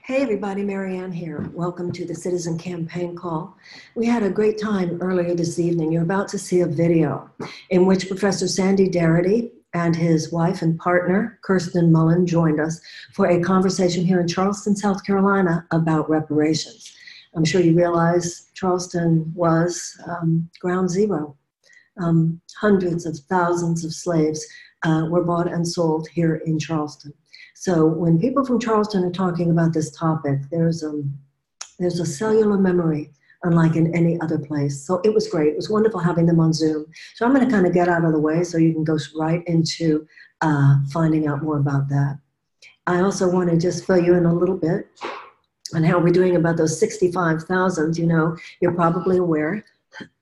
Hey everybody, Marianne here. Welcome to the Citizen Campaign Call. We had a great time earlier this evening. You're about to see a video in which Professor Sandy Darity and his wife and partner, Kirsten Mullen, joined us for a conversation here in Charleston, South Carolina about reparations. I'm sure you realize Charleston was ground zero. Hundreds of thousands of slaves were bought and sold here in Charleston. So when people from Charleston are talking about this topic, there's a cellular memory unlike in any other place. So it was great. It was wonderful having them on Zoom. So I'm going to kind of get out of the way so you can go right into finding out more about that. I also want to just fill you in a little bit on how we're doing about those 65,000. You know, you're probably aware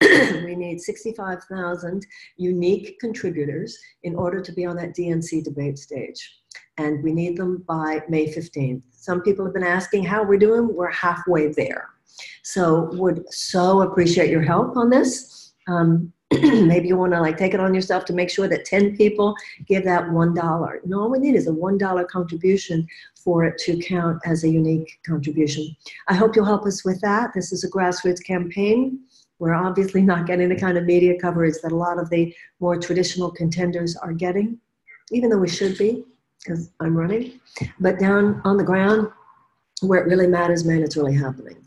we need 65,000 unique contributors in order to be on that DNC debate stage. And we need them by May 15th. Some people have been asking how we're doing. We're halfway there. So would so appreciate your help on this. Maybe you want to take it on yourself to make sure that 10 people give that $1. And all we need is a $1 contribution for it to count as a unique contribution. I hope you'll help us with that. This is a grassroots campaign. We're obviously not getting the kind of media coverage that a lot of the more traditional contenders are getting, even though we should be, because I'm running. But down on the ground, where it really matters, man, it's really happening.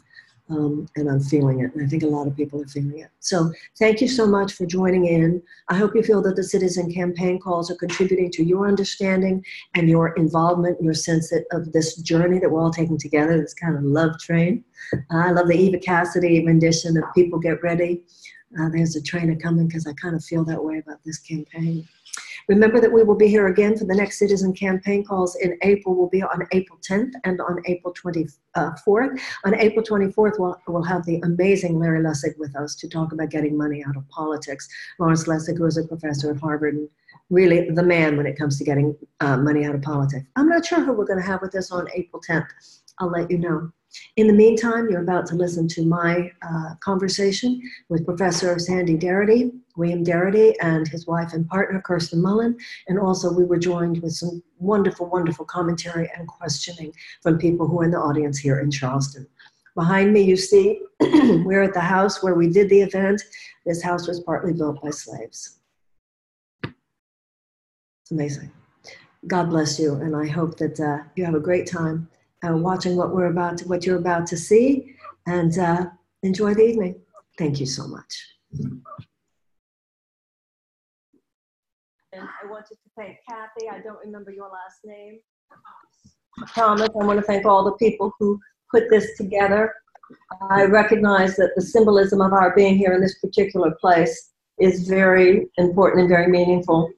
And I'm feeling it, and I think a lot of people are feeling it. So thank you so much for joining in. I hope you feel that the Citizen Campaign Calls are contributing to your understanding and your involvement, your sense of this journey that we're all taking together, this kind of love train. I love the Eva Cassidy rendition of People Get Ready. There's a train a-coming, because I kind of feel that way about this campaign. Remember that we will be here again for the next Citizen Campaign Calls in April. We'll be on April 10th and on April 24th. On April 24th, we'll have the amazing Larry Lessig with us to talk about getting money out of politics. Lawrence Lessig, who is a professor at Harvard, and really the man when it comes to getting money out of politics. I'm not sure who we're going to have with us on April 10th. I'll let you know. In the meantime, you're about to listen to my conversation with Professor Sandy Darity, William Darity, and his wife and partner, Kirsten Mullen. And also we were joined with some wonderful, wonderful commentary and questioning from people who are in the audience here in Charleston. Behind me, you see, we're at the house where we did the event. This house was partly built by slaves. It's amazing. God bless you, and I hope that you have a great time watching what you're about to see, and enjoy the evening. Thank you so much. And I wanted to thank Kathy. I don't remember your last name. Thomas. I want to thank all the people who put this together. I recognize that the symbolism of our being here in this particular place is very important and very meaningful.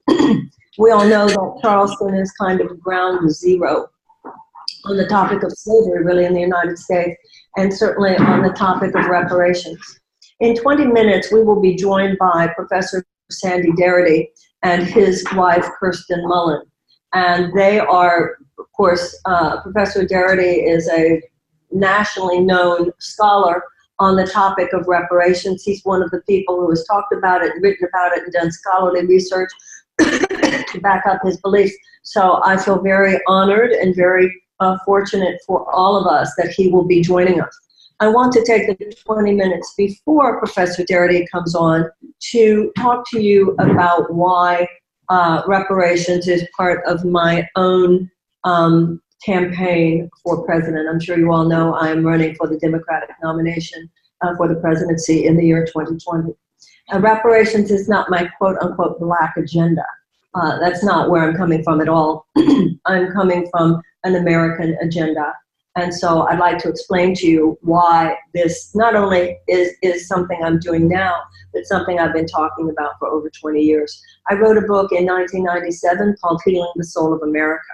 We all know that Charleston is kind of ground zero on the topic of slavery, really, in the United States, and certainly on the topic of reparations. In 20 minutes, we will be joined by Professor Sandy Darity and his wife, Kirsten Mullen. And they are, of course, Professor Darity is a nationally known scholar on the topic of reparations. He's one of the people who has talked about it, written about it, and done scholarly research to back up his beliefs. So I feel very honored and very fortunate for all of us that he will be joining us. I want to take the 20 minutes before Professor Darity comes on to talk to you about why reparations is part of my own campaign for president. I'm sure you all know I'm running for the Democratic nomination for the presidency in the year 2020. Reparations is not my quote-unquote black agenda. That's not where I'm coming from at all. I'm coming from an American agenda. And so I'd like to explain to you why this not only is something I'm doing now, but something I've been talking about for over 20 years. I wrote a book in 1997 called Healing the Soul of America.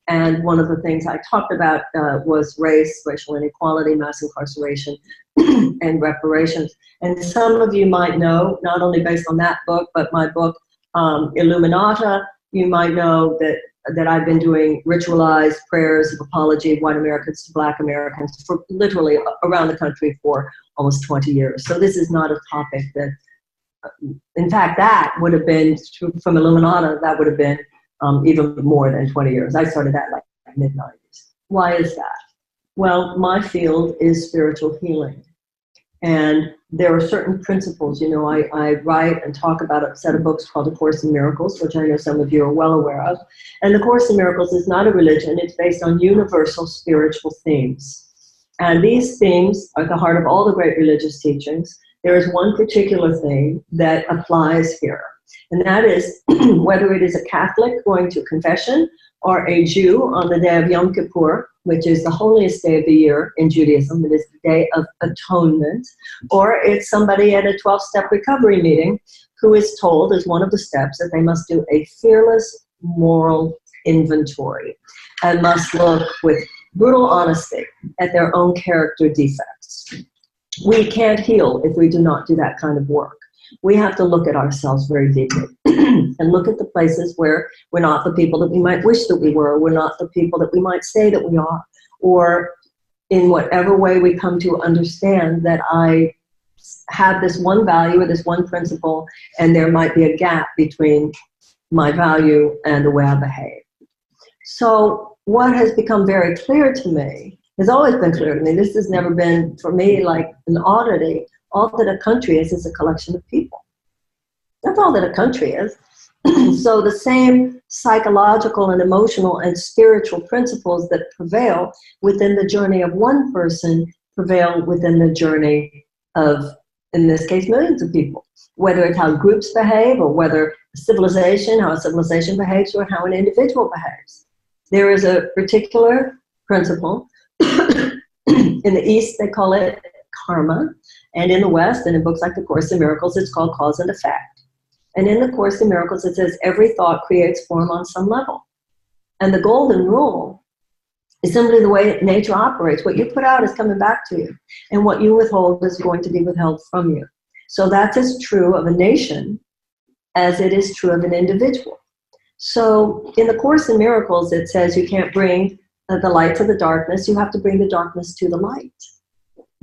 And one of the things I talked about was race, racial inequality, mass incarceration, and reparations. And some of you might know, not only based on that book, but my book, Illuminata, you might know that I've been doing ritualized prayers of apology of white Americans to black Americans for literally around the country for almost 20 years. So this is not a topic that, in fact, that would have been, from Illuminata, that would have been even more than 20 years. I started that like mid-90s. Why is that? Well, my field is spiritual healing. And there are certain principles, I write and talk about a set of books called A Course in Miracles, which I know some of you are well aware of. And the Course in Miracles is not a religion. It's based on universal spiritual themes. And these themes are at the heart of all the great religious teachings. There is one particular thing that applies here. And that is whether it is a Catholic going to confession or a Jew on the day of Yom Kippur, which is the holiest day of the year in Judaism. It is the Day of Atonement. Or it's somebody at a 12-step recovery meeting who is told as one of the steps that they must do a fearless moral inventory and must look with brutal honesty at their own character defects. We can't heal if we do not do that kind of work. We have to look at ourselves very deeply and look at the places where we're not the people that we might wish that we were. We're not the people that we might say that we are. Or in whatever way we come to understand that I have this one value or this one principle, and there might be a gap between my value and the way I behave. So what has become very clear to me, has always been clear to me, this has never been for me like an oddity. All that a country is a collection of people. That's all that a country is. So the same psychological and emotional and spiritual principles that prevail within the journey of one person prevail within the journey of, in this case, millions of people. Whether it's how groups behave or whether how a civilization behaves or how an individual behaves. There is a particular principle. In the East, they call it karma. And in the West, and in books like The Course in Miracles, it's called cause and effect. And in The Course in Miracles, it says every thought creates form on some level. And the golden rule is simply the way nature operates. What you put out is coming back to you. And what you withhold is going to be withheld from you. So that's as true of a nation as it is true of an individual. So in The Course in Miracles, it says you can't bring the light to the darkness. You have to bring the darkness to the light.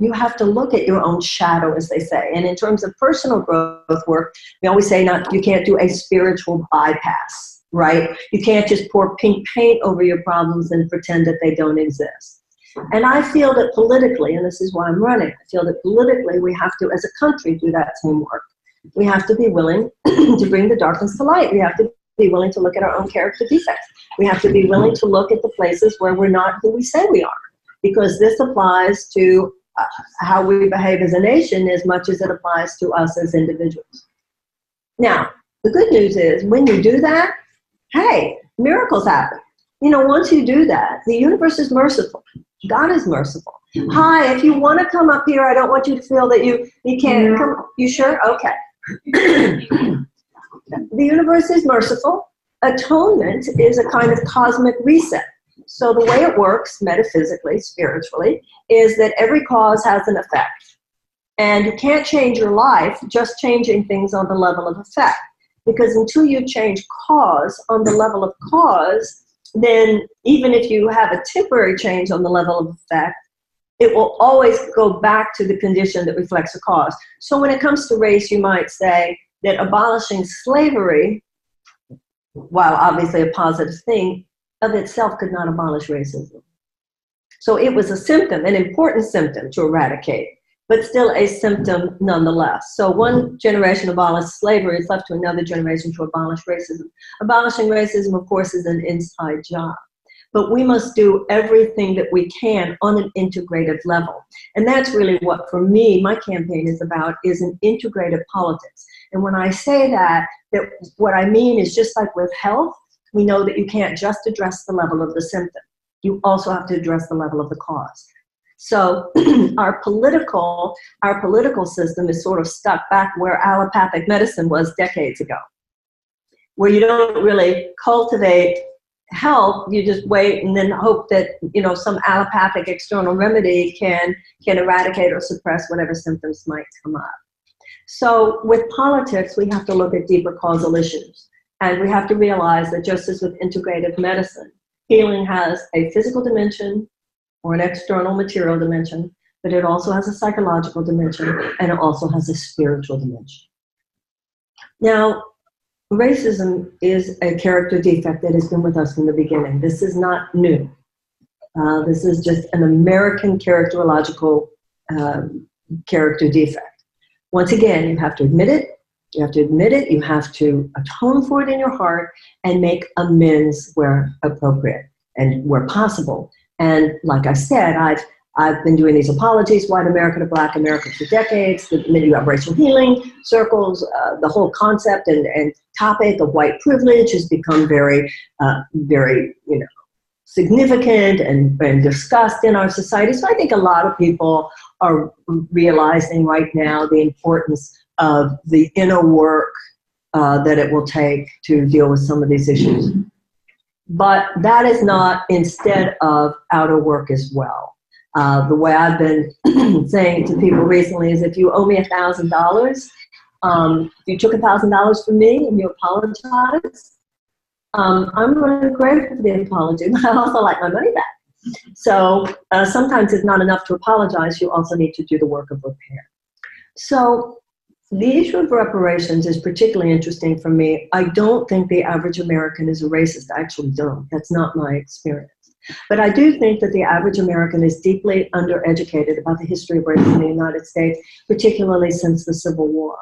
You have to look at your own shadow, as they say. And in terms of personal growth work, we always say you can't do a spiritual bypass, right? You can't just pour pink paint over your problems and pretend that they don't exist. And I feel that politically, and this is why I'm running, I feel that politically we have to, as a country, do that same work. We have to be willing to bring the darkness to light. We have to be willing to look at our own character defects. We have to be willing to look at the places where we're not who we say we are. Because this applies to how we behave as a nation as much as it applies to us as individuals. Now, the good news is when you do that, hey, miracles happen. Once you do that, the universe is merciful. God is merciful. Hi, if you want to come up here, I don't want you to feel that you can't come. You sure? Okay. The universe is merciful. Atonement is a kind of cosmic reset. So the way it works metaphysically, spiritually, is that every cause has an effect. And you can't change your life just changing things on the level of effect. Because until you change cause on the level of cause, then even if you have a temporary change on the level of effect, it will always go back to the condition that reflects the cause. So when it comes to race, you might say that abolishing slavery, while obviously a positive thing, of itself could not abolish racism. So it was a symptom, an important symptom to eradicate, but still a symptom nonetheless. So one generation abolished slavery, it's left to another generation to abolish racism. Abolishing racism, of course, is an inside job. But we must do everything that we can on an integrative level. And that's really what, for me, my campaign is about, is an integrative politics. And when I say that what I mean is just like with health, we know that you can't just address the level of the symptom. You also have to address the level of the cause. So our political system is sort of stuck back where allopathic medicine was decades ago, where you don't really cultivate health, you just wait and then hope that some allopathic external remedy can eradicate or suppress whatever symptoms might come up. So with politics, we have to look at deeper causal issues. And we have to realize that just as with integrative medicine, healing has a physical dimension or an external material dimension, but it also has a psychological dimension and it also has a spiritual dimension. Now, racism is a character defect that has been with us from the beginning. This is not new. This is just an American characterological character defect. Once again, you have to admit it. You have to admit it. You have to atone for it in your heart and make amends where appropriate and where possible. And like I said, I've been doing these apologies, white America to black America, for decades. You have racial healing circles. The whole concept and topic of white privilege has become very, very, significant and discussed in our society. So I think a lot of people are realizing right now the importance of the inner work that it will take to deal with some of these issues. But that is not instead of outer work as well. The way I've been saying to people recently is, if you owe me $1,000, if you took $1,000 from me and you apologize, I'm really grateful for the apology, but I also like my money back. So sometimes it's not enough to apologize. You also need to do the work of repair. So the issue of reparations is particularly interesting for me. I don't think the average American is a racist. I actually don't. That's not my experience. But I do think that the average American is deeply undereducated about the history of race in the United States, particularly since the Civil War.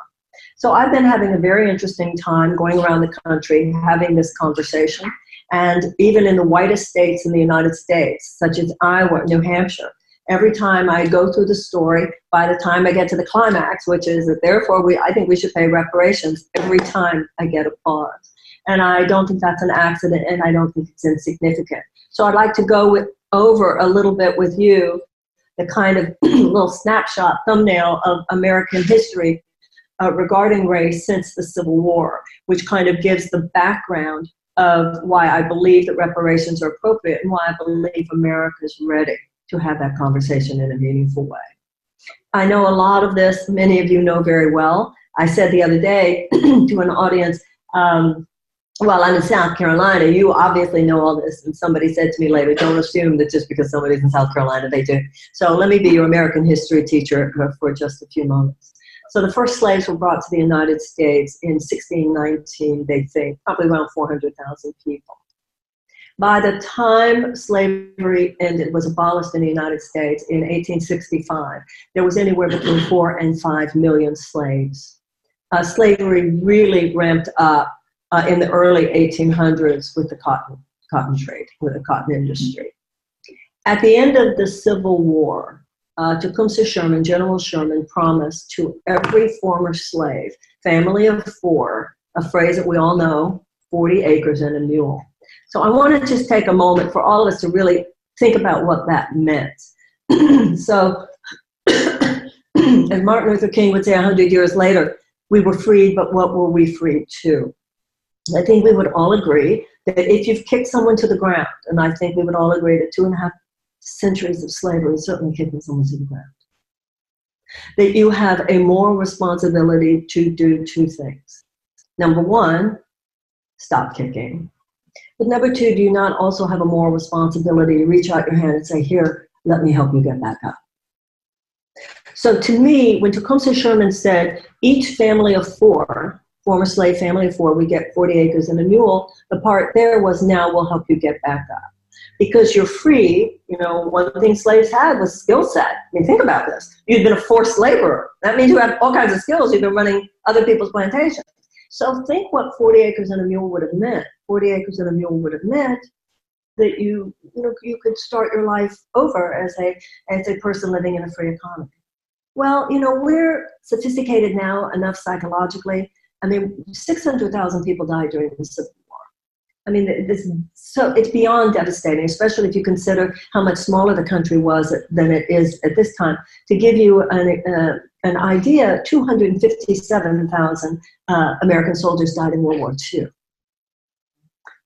So I've been having a very interesting time going around the country having this conversation. And even in the whitest states in the United States, such as Iowa, New Hampshire, every time I go through the story, by the time I get to the climax, which is that therefore I think we should pay reparations, every time I get applause. And I don't think that's an accident, and I don't think it's insignificant. So I'd like to go over a little bit with you the kind of little snapshot thumbnail of American history regarding race since the Civil War, which kind of gives the background of why I believe that reparations are appropriate and why I believe America is ready to have that conversation in a meaningful way. I know a lot of this, many of you know very well. I said the other day to an audience, well, I'm in South Carolina, you obviously know all this, and somebody said to me later, don't assume that just because somebody's in South Carolina, they do. So let me be your American history teacher for just a few moments. So the first slaves were brought to the United States in 1619, they think, probably around 400,000 people. By the time slavery ended, was abolished in the United States in 1865, there was anywhere between 4 and 5 million slaves. Slavery really ramped up in the early 1800s with the cotton trade, with the cotton industry. At the end of the Civil War, Tecumseh Sherman, General Sherman, promised to every former slave, family of 4, a phrase that we all know, 40 acres and a mule. So I want to just take a moment for all of us to really think about what that meant. So, as Martin Luther King would say 100 years later, we were freed, but what were we freed to? I think we would all agree that if you've kicked someone to the ground, and I think we would all agree that 2.5 centuries of slavery is certainly kicking someone to the ground, that you have a moral responsibility to do 2 things. Number 1, stop kicking. But number 2, do you not also have a moral responsibility to reach out your hand and say, here, let me help you get back up? So to me, when Tecumseh Sherman said, each family of 4, former slave family of 4, we get 40 acres and a mule, the part there was, now we'll help you get back up. Because you're free, one thing slaves had was skill set. I mean, think about this. You'd been a forced laborer. That means you have all kinds of skills. You've been running other people's plantations. So think what 40 acres and a mule would have meant. 40 acres and a mule would have meant that you could start your life over as a person living in a free economy. Well, we're sophisticated now enough psychologically. I mean, 600,000 people died during the Civil War. I mean, so it's beyond devastating, especially if you consider how much smaller the country was than it is at this time. To give you an idea, 257,000 American soldiers died in World War II.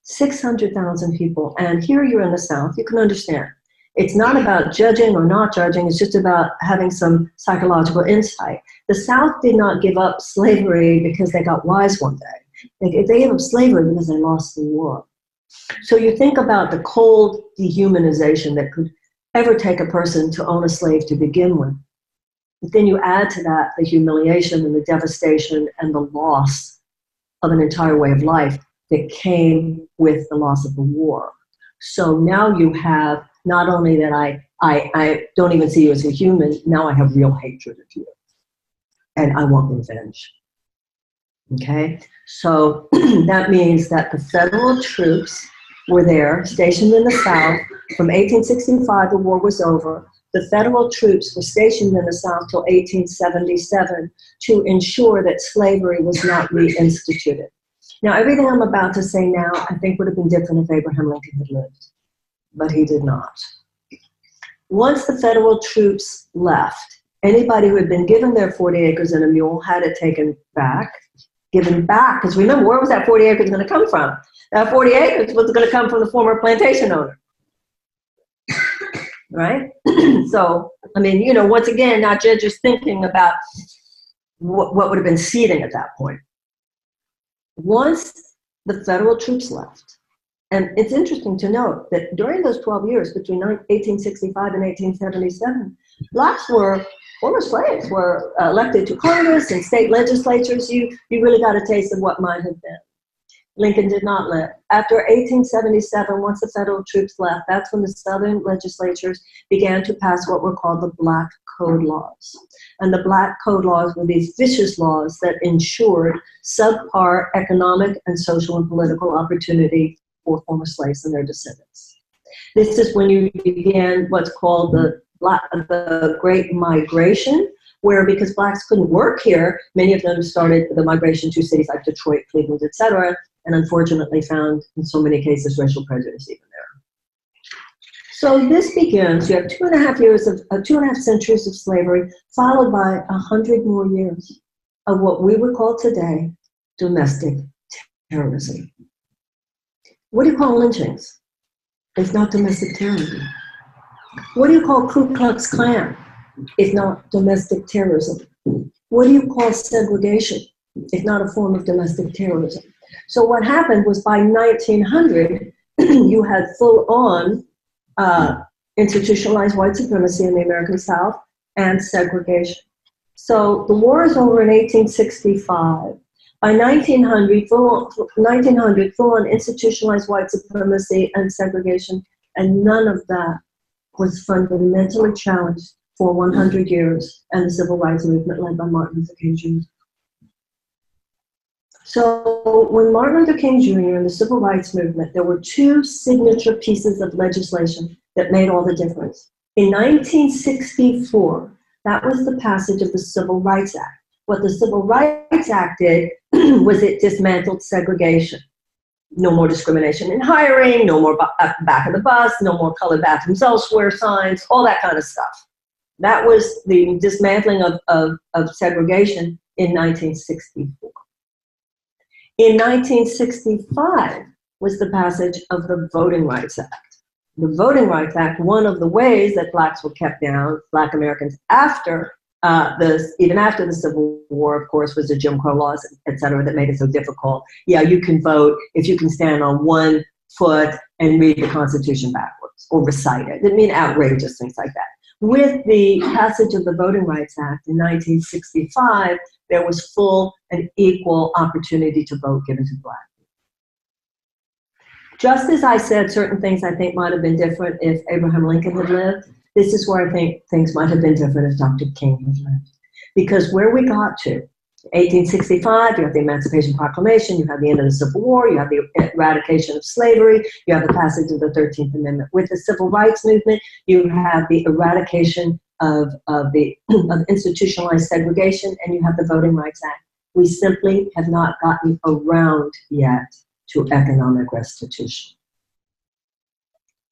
600,000 people. And here you're in the South, you can understand. It's not about judging or not judging, it's just about having some psychological insight. The South did not give up slavery because they got wise one day. They gave up slavery because they lost the war. So you think about the cold dehumanization that could ever take a person to own a slave to begin with. But then you add to that the humiliation and the devastation and the loss of an entire way of life that came with the loss of the war. So now you have not only that I don't even see you as a human, now I have real hatred of you. And I want revenge. Okay? So that means that the federal troops were there, stationed in the South. From 1865, the war was over. The federal troops were stationed in the South till 1877 to ensure that slavery was not reinstituted. Now, everything I'm about to say now, I think would have been different if Abraham Lincoln had lived, but he did not. Once the federal troops left, anybody who had been given their 40 acres and a mule had it taken back, given back, because remember, where was that 40 acres going to come from? That 40 acres was going to come from the former plantation owner. Right? So, I mean, you know, once again, now judges thinking about what would have been ceding at that point. Once the federal troops left, and it's interesting to note that during those 12 years, between 1865 and 1877, blacks were, former slaves were elected to Congress and state legislatures. You really got a taste of what might have been. Lincoln did not live. After 1877, once the federal troops left, that's when the Southern legislatures began to pass what were called the Black Code Laws. And the Black Code Laws were these vicious laws that ensured subpar economic and social and political opportunity for former slaves and their descendants. This is when you began what's called the Great Migration, where because blacks couldn't work here, many of them started the migration to cities like Detroit, Cleveland, etc., and unfortunately found, in so many cases, racial prejudice even there. So this begins, you have 2.5 centuries of slavery, followed by 100 more years of what we would call today domestic terrorism. What do you call lynchings? It's not domestic terrorism. What do you call Ku Klux Klan? It's not domestic terrorism. What do you call segregation? It's not a form of domestic terrorism. So what happened was by 1900, you had full-on institutionalized white supremacy in the American South and segregation. So the war is over in 1865. By 1900, full-on institutionalized white supremacy and segregation, and none of that was fundamentally challenged for 100 years and the civil rights movement led by Martin Luther King Jr. So when Martin Luther King Jr. and the civil rights movement, there were two signature pieces of legislation that made all the difference. In 1964, that was the passage of the Civil Rights Act. What the Civil Rights Act did was it dismantled segregation. No more discrimination in hiring, no more back of the bus, no more colored bathrooms elsewhere signs, all that kind of stuff. That was the dismantling of segregation in 1964. In 1965 was the passage of the Voting Rights Act. The Voting Rights Act, one of the ways that blacks were kept down, black Americans, even after the Civil War, of course, was the Jim Crow laws, et cetera, that made it so difficult. Yeah, you can vote if you can stand on one foot and read the Constitution backwards or recite it. It didn't mean outrageous things like that. With the passage of the Voting Rights Act in 1965, there was full and equal opportunity to vote given to black people. Just as I said certain things I think might have been different if Abraham Lincoln had lived, this is where I think things might have been different if Dr. King had lived. Because where we got to, 1865, you have the Emancipation Proclamation, you have the end of the Civil War, you have the eradication of slavery, you have the passage of the 13th Amendment. With the Civil Rights Movement, you have the eradication of institutionalized segregation, and you have the Voting Rights Act. We simply have not gotten around yet to economic restitution.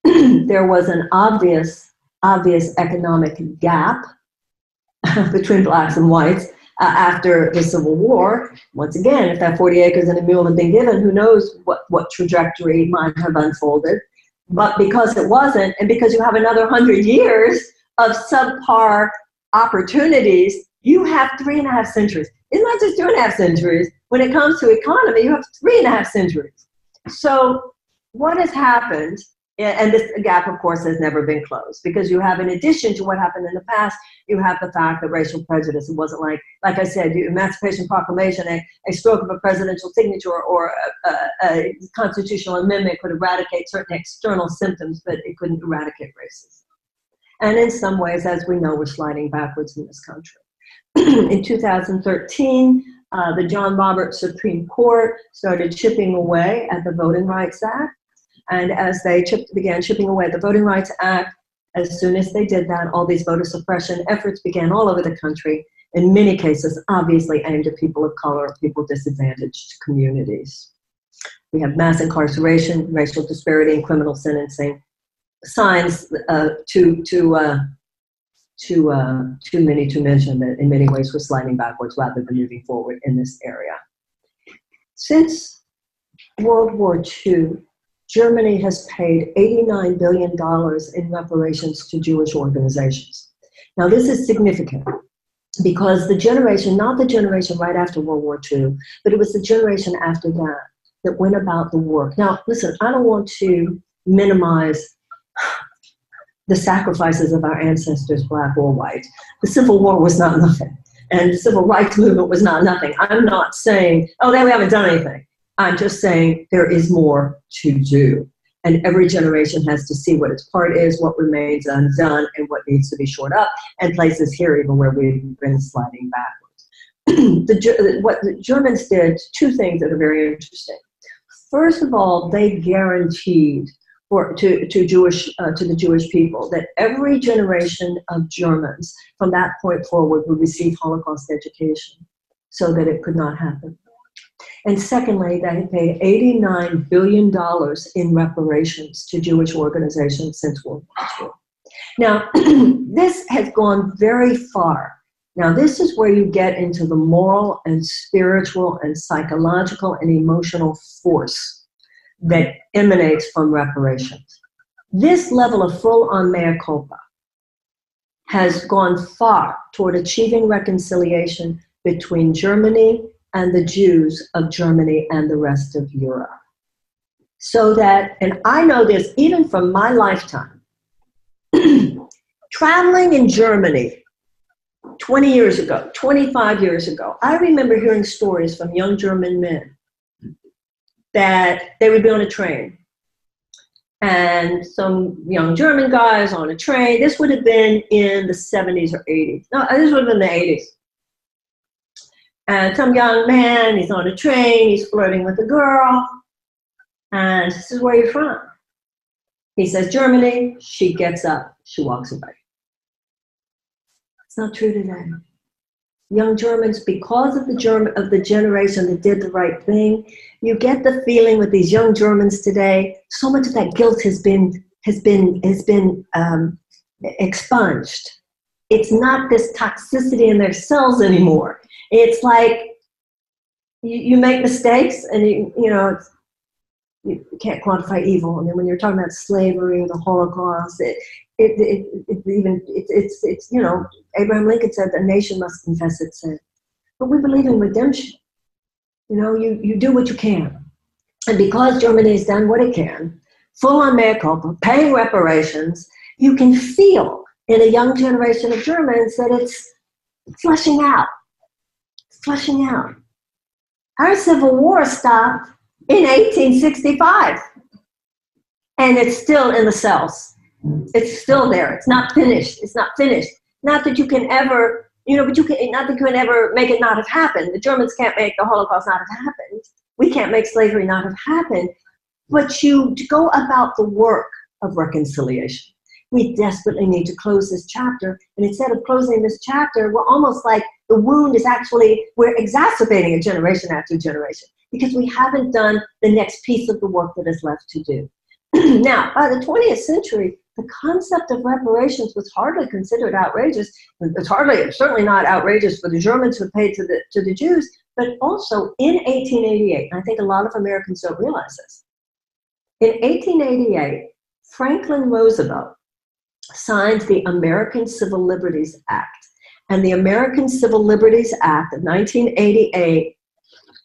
There was an obvious economic gap between blacks and whites after the Civil War. Once again, if that 40 acres and a mule had been given, who knows what trajectory might have unfolded. But because it wasn't, and because you have another 100 years of subpar opportunities, you have 3.5 centuries. It's not just 2.5 centuries. When it comes to economy, you have 3.5 centuries. So what has happened And this gap, of course, has never been closed, because you have, in addition to what happened in the past, you have the fact that racial prejudice, it wasn't like I said, the Emancipation Proclamation, a stroke of a presidential signature or a constitutional amendment could eradicate certain external symptoms, but it couldn't eradicate racism. And in some ways, as we know, we're sliding backwards in this country. In 2013, the John Roberts Supreme Court started chipping away at the Voting Rights Act. And as they began chipping away at the Voting Rights Act, as soon as they did that, all these voter suppression efforts began all over the country, in many cases obviously aimed at people of color, people disadvantaged communities. We have mass incarceration, racial disparity, and criminal sentencing, signs too many to mention that in many ways we're sliding backwards rather than moving forward in this area. Since World War II, Germany has paid $89 billion in reparations to Jewish organizations. Now, this is significant because the generation, not the generation right after World War II, but it was the generation after that that went about the work. Now, listen, I don't want to minimize the sacrifices of our ancestors, black or white. The Civil War was not nothing, and the Civil Rights Movement was not nothing. I'm not saying, oh, we haven't done anything. I'm just saying there is more to do. And every generation has to see what its part is, what remains undone, and what needs to be shored up, and places here even where we've been sliding backwards. What the Germans did, two things that are very interesting. First of all, they guaranteed to the Jewish people that every generation of Germans from that point forward would receive Holocaust education so that it could not happen. And secondly, they paid $89 billion in reparations to Jewish organizations since World War II. Now, this has gone very far. Now, this is where you get into the moral and spiritual and psychological and emotional force that emanates from reparations. This level of full-on mea culpa has gone far toward achieving reconciliation between Germany and the Jews of Germany and the rest of Europe. So that, and I know this even from my lifetime, traveling in Germany 20 years ago, 25 years ago, I remember hearing stories from young German men that they would be on a train and some young German guys on a train. This would have been in the 70s or 80s. No, this would have been the 80s. And some young man, he's on a train, he's flirting with a girl, and she says, where are you from? He says, Germany. She gets up, she walks away. It's not true today. Young Germans, because of the generation that did the right thing, you get the feeling with these young Germans today, so much of that guilt has been expunged. It's not this toxicity in their cells anymore. It's like you make mistakes, and you can't quantify evil. I mean, when you're talking about slavery or the Holocaust, it's Abraham Lincoln said the nation must confess its sin. But we believe in redemption. You do what you can, and because Germany has done what it can, full on mea culpa, paying reparations, you can feel in a young generation of Germans that it's flushing out. Flushing out. Our Civil War stopped in 1865, and it's still in the cells. It's still there. It's not finished. It's not finished. Not that you can ever, not that you can ever make it not have happened. The Germans can't make the Holocaust not have happened. We can't make slavery not have happened. But you go about the work of reconciliation. We desperately need to close this chapter, and instead of closing this chapter, we're almost like the wound is actually, we're exacerbating it generation after generation because we haven't done the next piece of the work that is left to do. Now, by the 20th century, the concept of reparations was hardly considered outrageous. It's certainly not outrageous for the Germans who paid to the Jews, but also in 1888, and I think a lot of Americans don't realize this, in 1888, Franklin Roosevelt signed the American Civil Liberties Act. And the American Civil Liberties Act of 1988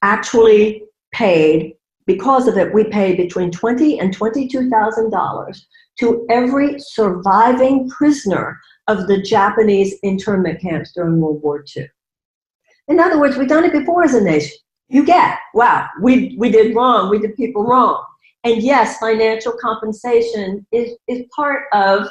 actually paid because of it, we pay between $20,000 and $22,000 to every surviving prisoner of the Japanese internment camps during World War II. In other words, we've done it before as a nation. You get, wow, we did wrong, we did people wrong. And yes, financial compensation is part of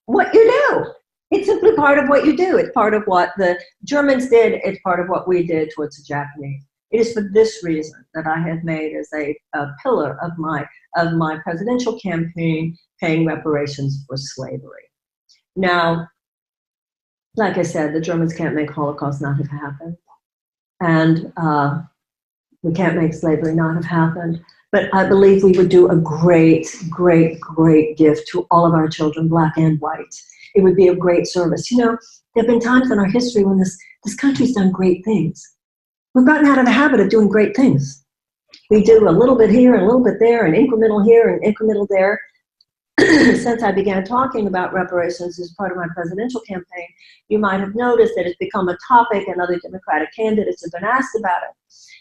what you do. It's simply part of what you do. It's part of what the Germans did. It's part of what we did towards the Japanese. It is for this reason that I have made as a pillar of my presidential campaign paying reparations for slavery. Now, like I said, the Germans can't make Holocaust not have happened. And we can't make slavery not have happened. But I believe we would do a great, great, great gift to all of our children, black and white. It would be a great service. You know, there have been times in our history when this country's done great things. We've gotten out of the habit of doing great things. We do a little bit here and a little bit there, and incremental here and incremental there. Since I began talking about reparations as part of my presidential campaign, you might have noticed that it's become a topic and other Democratic candidates have been asked about it.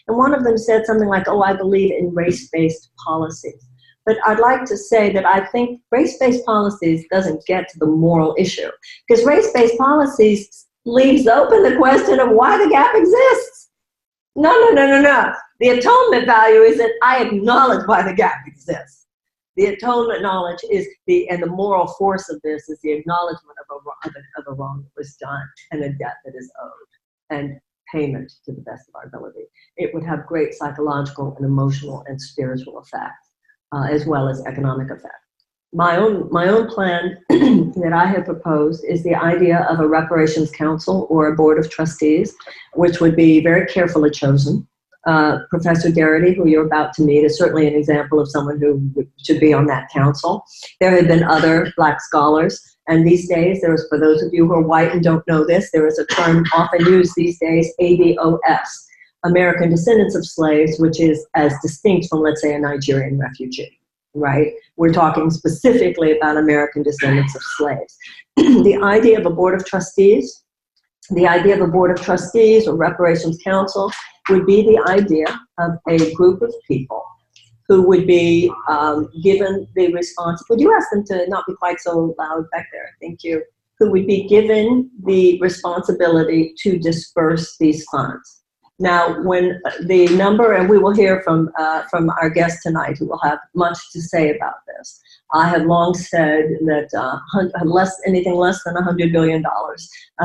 And one of them said something like, oh, I believe in race-based policies. But I'd like to say that I think race-based policies doesn't get to the moral issue, because race-based policies leaves open the question of why the gap exists. No. The atonement value is that I acknowledge why the gap exists. The atonement knowledge is and the moral force of this is the acknowledgement of a wrong that was done and a debt that is owed and payment to the best of our ability. It would have great psychological and emotional and spiritual effects, as well as economic effect. My own plan that I have proposed is the idea of a reparations council or a board of trustees, which would be very carefully chosen. Professor Darity, who you're about to meet, is certainly an example of someone who should be on that council. There have been other black scholars, and these days, for those of you who are white and don't know this, there is a term often used these days, ADOS, American Descendants of Slaves, which is as distinct from, let's say, a Nigerian refugee, right? We're talking specifically about American descendants of slaves. The idea of a board of trustees, or reparations council would be the idea of a group of people who would be given the responsibility. Would you ask them to not be quite so loud back there? Thank you. Who would be given the responsibility to disperse these funds. Now, when the number, and we will hear from our guest tonight, who will have much to say about this. I have long said that anything less than $100 billion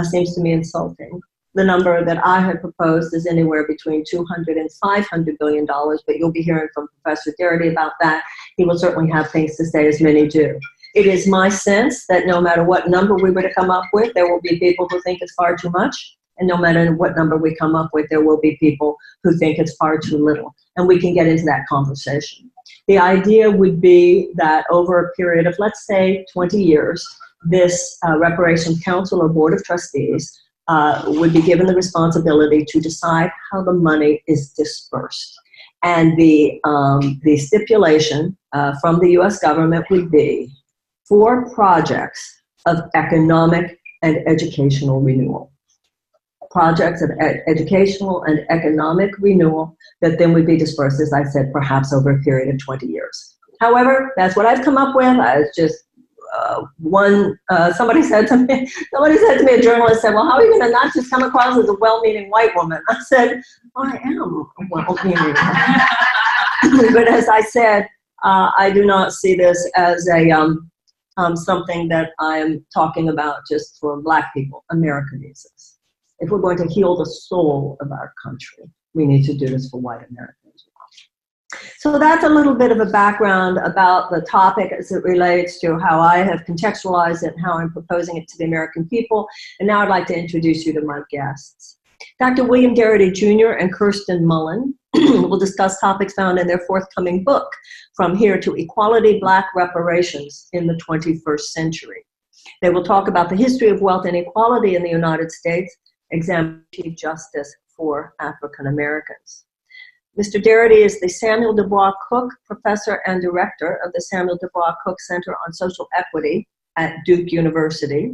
seems to me insulting. The number that I have proposed is anywhere between $200 and $500 billion, but you'll be hearing from Professor Darity about that. He will certainly have things to say, as many do. It is my sense that no matter what number we were to come up with, there will be people who think it's far too much. And no matter what number we come up with, there will be people who think it's far too little. And we can get into that conversation. The idea would be that over a period of, let's say, 20 years, this Reparations Council or Board of Trustees would be given the responsibility to decide how the money is dispersed. And the stipulation from the U.S. government would be for projects of economic and educational renewal. Projects of educational and economic renewal that then would be dispersed, as I said, perhaps over a period of 20 years. However, that's what I've come up with. It's just somebody said to me, a journalist said, well, how are you going to not just come across as a well-meaning white woman? I said, well, I am a well-meaning woman. But as I said, I do not see this as something that I'm talking about just for black people. America needs this. If we're going to heal the soul of our country, we need to do this for white Americans as well. So that's a little bit of a background about the topic as it relates to how I have contextualized it and how I'm proposing it to the American people. And now I'd like to introduce you to my guests. Dr. William Darity Jr. and Kirsten Mullen will discuss topics found in their forthcoming book, From Here to Equality, Black Reparations in the 21st Century. They will talk about the history of wealth inequality in the United States, examine Chief Justice for African Americans. Mr. Darity is the Samuel Du Bois Cook Professor and Director of the Samuel Du Bois Cook Center on Social Equity at Duke University.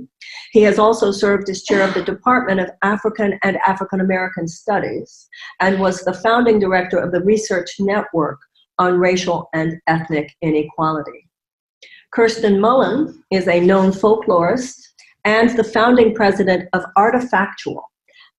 He has also served as chair of the Department of African and African American Studies and was the founding director of the Research Network on racial and ethnic inequality. Kirsten Mullen is a known folklorist and the founding president of Artifactual,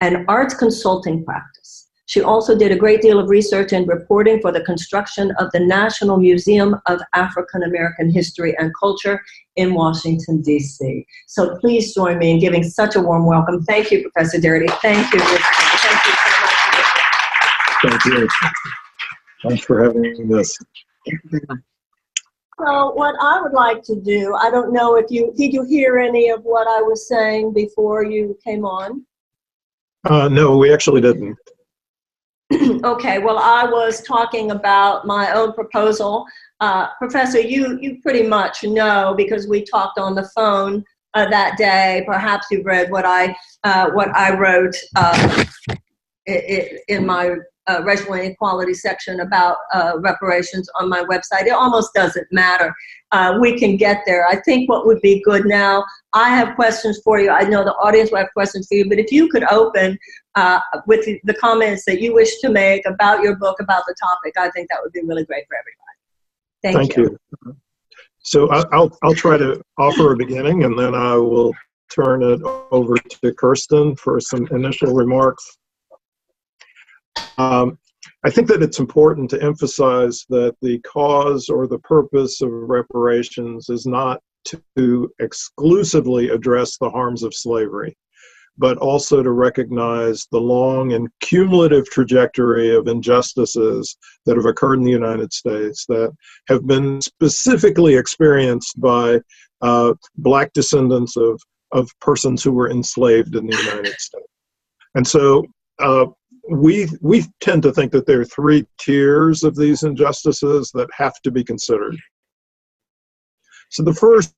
an arts consulting practice. She also did a great deal of research and reporting for the construction of the National Museum of African American History and Culture in Washington, D.C. So please join me in giving such a warm welcome. Thank you, Professor Darity. Thank you. Thank you so much. Thank you. Thanks for having us. So what I would like to do, I don't know if did you hear any of what I was saying before you came on? No, we actually didn't. Okay, well, I was talking about my own proposal. Professor, you pretty much know because we talked on the phone that day. Perhaps you've read what I wrote in my racial inequality section about reparations on my website. It almost doesn't matter. We can get there. I think what would be good now, I have questions for you. I know the audience will have questions for you, but if you could open with the comments that you wish to make about your book, about the topic, I think that would be really great for everybody. Thank you. So I'll try to offer a beginning, and then I will turn it over to Kirsten for some initial remarks. I think that it's important to emphasize that the cause or the purpose of reparations is not to exclusively address the harms of slavery, but also to recognize the long and cumulative trajectory of injustices that have occurred in the United States that have been specifically experienced by Black descendants of persons who were enslaved in the United States. And so we tend to think that there are three tiers of these injustices that have to be considered. So the first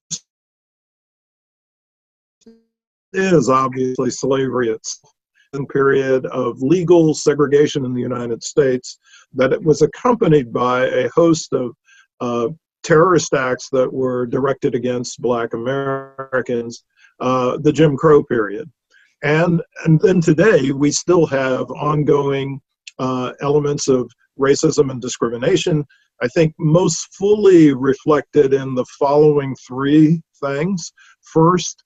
is obviously slavery itself, a period of legal segregation in the United States that it was accompanied by a host of terrorist acts that were directed against Black Americans, the Jim Crow period. And then today, we still have ongoing elements of racism and discrimination, I think most fully reflected in the following three things. First,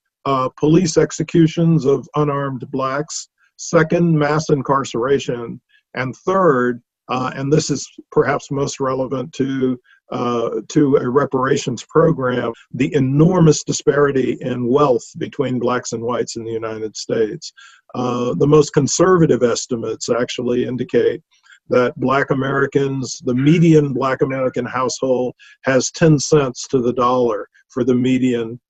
police executions of unarmed Blacks. Second, mass incarceration. And third, and this is perhaps most relevant to a reparations program, the enormous disparity in wealth between Blacks and whites in the United States. The most conservative estimates actually indicate that Black Americans, the median Black American household has 10 cents to the dollar for the median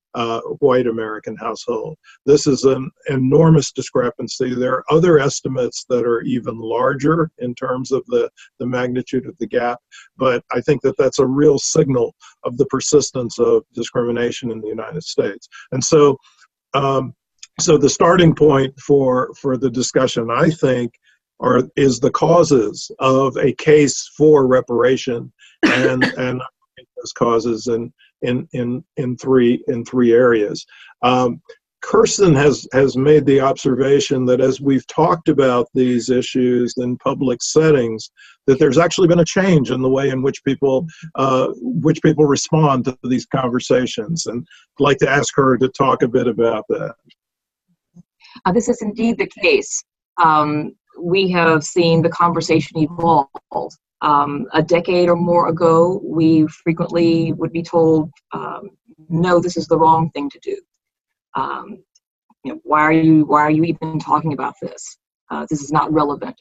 white American household. This is an enormous discrepancy. There are other estimates that are even larger in terms of the magnitude of the gap, but I think that that's a real signal of the persistence of discrimination in the United States. And so, so the starting point for the discussion, I think, is the causes of a case for reparation, and those causes in three areas. Kirsten has made the observation that as we've talked about these issues in public settings, that there's actually been a change in the way in which people respond to these conversations. And I'd like to ask her to talk a bit about that. This is indeed the case. We have seen the conversation evolve. A decade or more ago, we frequently would be told, no, this is the wrong thing to do. Why are you even talking about this? This is not relevant.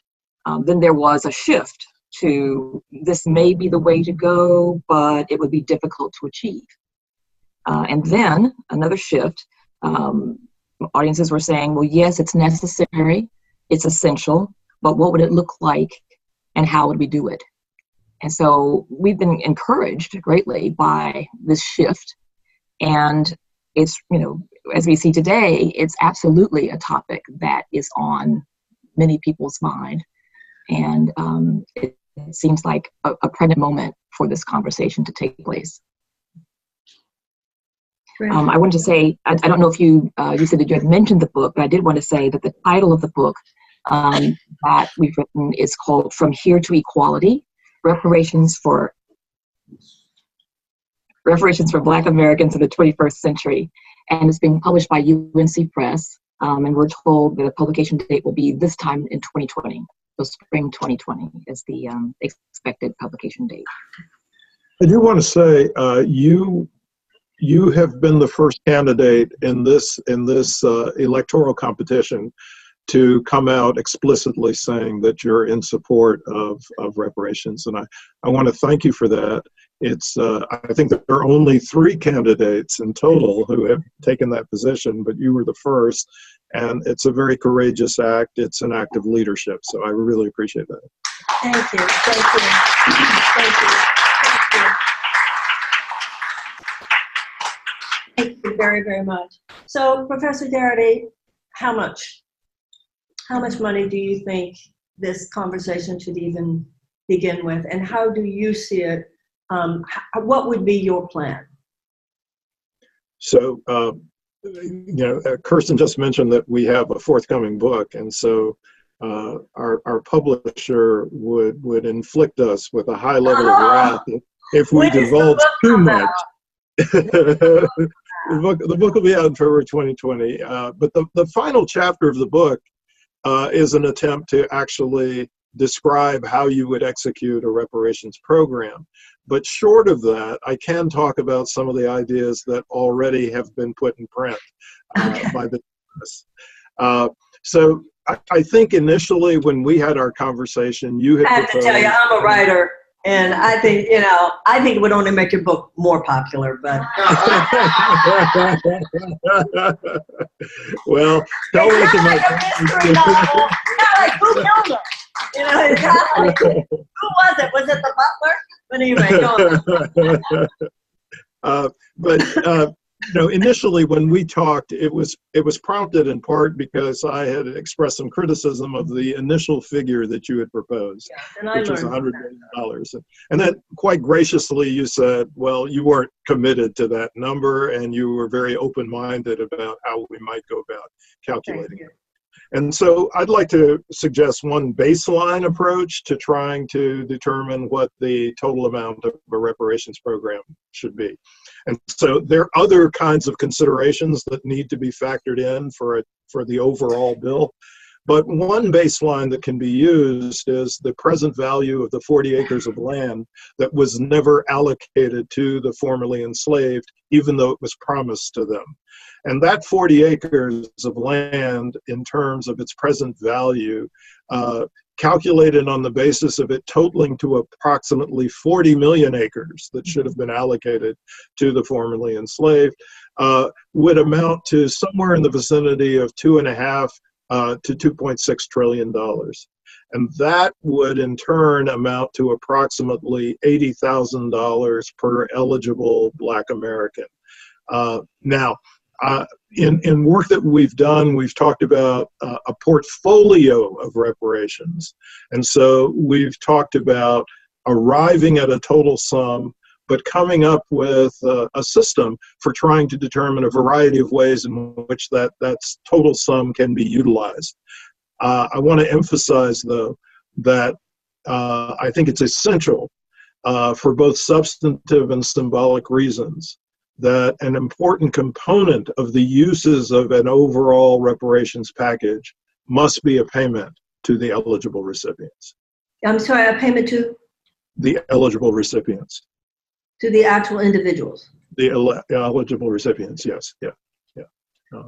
Then there was a shift to this may be the way to go, but it would be difficult to achieve. And then another shift, audiences were saying, well, yes, it's necessary, it's essential, but what would it look like and how would we do it? And so we've been encouraged greatly by this shift. And it's, as we see today, it's absolutely a topic that is on many people's mind. And it seems like a pregnant moment for this conversation to take place. I wanted to say, I don't know if you said that you had mentioned the book, but I did want to say that the title of the book that we've written is called From Here to Equality, Reparations for Black Americans in the 21st Century, and it's being published by UNC Press, and we're told that the publication date will be this time in 2020, so spring 2020 is the expected publication date. I do want to say you have been the first candidate in this electoral competition to come out explicitly saying that you're in support of reparations, and I want to thank you for that. It's I think there are only 3 candidates in total who have taken that position, but you were the first, and it's a very courageous act. It's an act of leadership, so I really appreciate that. Thank you. Thank you. Thank you. Thank you very, very much. So, Professor Darity, how much money do you think this conversation should even begin with, and how do you see it? What would be your plan? So, Kirsten just mentioned that we have a forthcoming book, and so our publisher would inflict us with a high level of wrath if we divulge too much. The book will be out in February 2020, but the final chapter of the book is an attempt to actually describe how you would execute a reparations program. But short of that, I can talk about some of the ideas that already have been put in print by the press. So I think initially when we had our conversation, you had I have to tell you, I'm a writer, and I think, it would only make your book more popular, but. Well, tell me to my like, who killed him? It's not like, who was it? Was it the butler? But anyway, go on. Initially when we talked, it was prompted in part because I had expressed some criticism of the initial figure that you had proposed, which was $100 million. And then quite graciously you said, well, you weren't committed to that number, and you were very open-minded about how we might go about calculating it. And so I'd like to suggest one baseline approach to trying to determine what the total amount of a reparations program should be. And so there are other kinds of considerations that need to be factored in for the overall bill. But one baseline that can be used is the present value of the 40 acres of land that was never allocated to the formerly enslaved, even though it was promised to them. And that 40 acres of land, in terms of its present value, calculated on the basis of it totaling to approximately 40 million acres that should have been allocated to the formerly enslaved, would amount to somewhere in the vicinity of $2.5 to $2.6 trillion. And that would in turn amount to approximately $80,000 per eligible Black American. Now, in work that we've done, we've talked about a portfolio of reparations. And so we've talked about arriving at a total sum, but coming up with a system for trying to determine a variety of ways in which that total sum can be utilized. I want to emphasize, though, that I think it's essential for both substantive and symbolic reasons that an important component of the uses of an overall reparations package must be a payment to the eligible recipients. I'm sorry, a payment to? The eligible recipients. To the actual individuals. The eligible recipients, yes, yeah.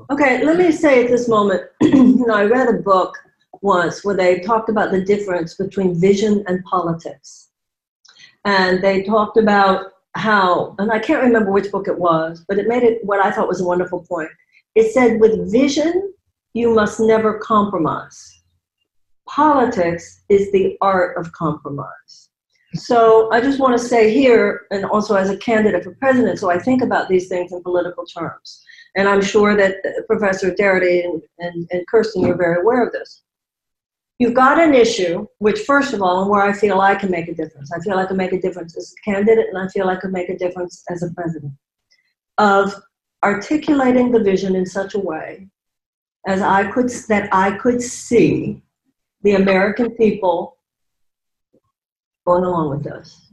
Okay, let me say at this moment, I read a book once where they talked about the difference between vision and politics. And they talked about how, and I can't remember which book it was, but it made it what I thought was a wonderful point. It said, with vision, you must never compromise. Politics is the art of compromise. So I just want to say here, and also as a candidate for president, so I think about these things in political terms. And I'm sure that Professor Darity and Kirsten, you're very aware of this. You've got an issue, which first of all, and where I feel I can make a difference. I feel I can make a difference as a candidate, and I feel I can make a difference as a president, of articulating the vision in such a way as that I could see the American people going along with this.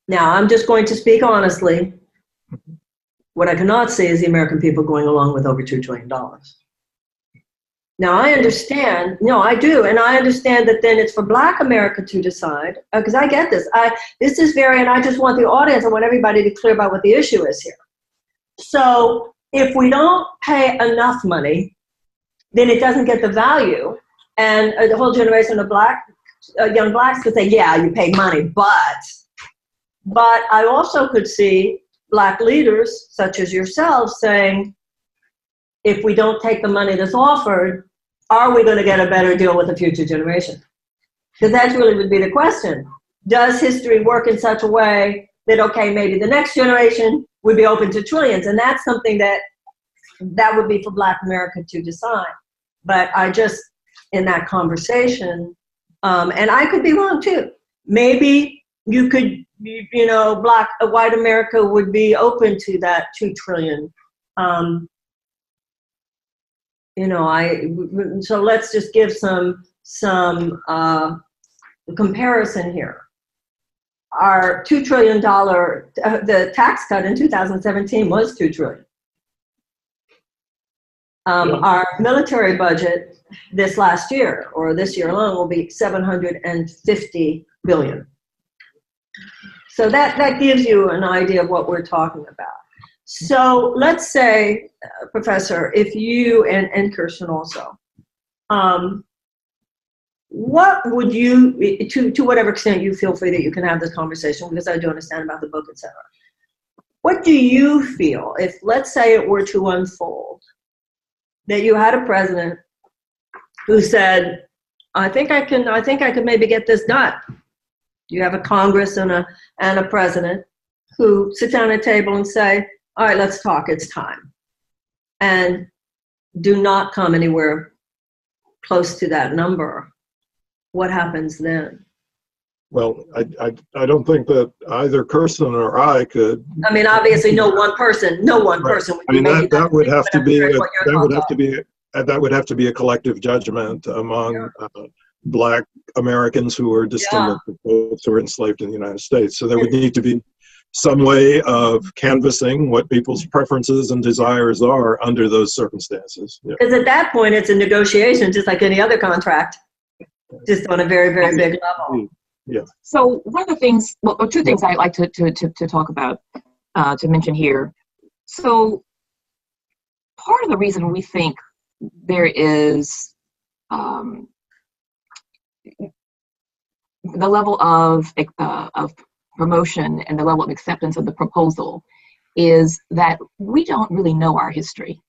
Now, I'm just going to speak honestly. What I cannot see is the American people going along with over $2 trillion. Now, I understand, no, I do, and I understand that then it's for Black America to decide, because I get this. This is and I just want the audience, I want everybody to be clear about what the issue is here. So if we don't pay enough money, then it doesn't get the value, and the whole generation of young Blacks could say, yeah, you pay money, but I also could see Black leaders, such as yourselves, saying, if we don't take the money that's offered, are we going to get a better deal with the future generation? Because that really would be the question. Does history work in such a way that, okay, maybe the next generation would be open to trillions? And that's something that would be for Black America to decide. But I just, in that conversation, and I could be wrong too, maybe you could, white America would be open to that $2 trillion. So let's just give some comparison here. Our $2 trillion, the tax cut in 2017 was $2 trillion. Our military budget this last year, or this year alone, will be $750 billion. So that gives you an idea of what we're talking about. So let's say, Professor, if you, and Kirsten also, what would you, to whatever extent you feel free that you can have this conversation, because I do understand about the book, etc. What do you feel if, let's say it were to unfold, that you had a president who said, I think I could maybe get this done. You have a Congress and a president who sit down at a table and say, all right, let's talk, it's time. And do not come anywhere close to that number. What happens then? Well, I don't think that either Kirsten or I could. I mean, obviously, no one person would be making that would have to be a collective judgment among Black Americans who are descendants of folks who were enslaved in the United States. So there would need to be some way of canvassing what people's preferences and desires are under those circumstances. Because at that point, it's a negotiation, just like any other contract, just on a very, very big level. Yeah. So one of the things, well, two things I'd like to talk about, to mention here. So part of the reason we think there is the level of promotion and the level of acceptance of the proposal is that we don't really know our history.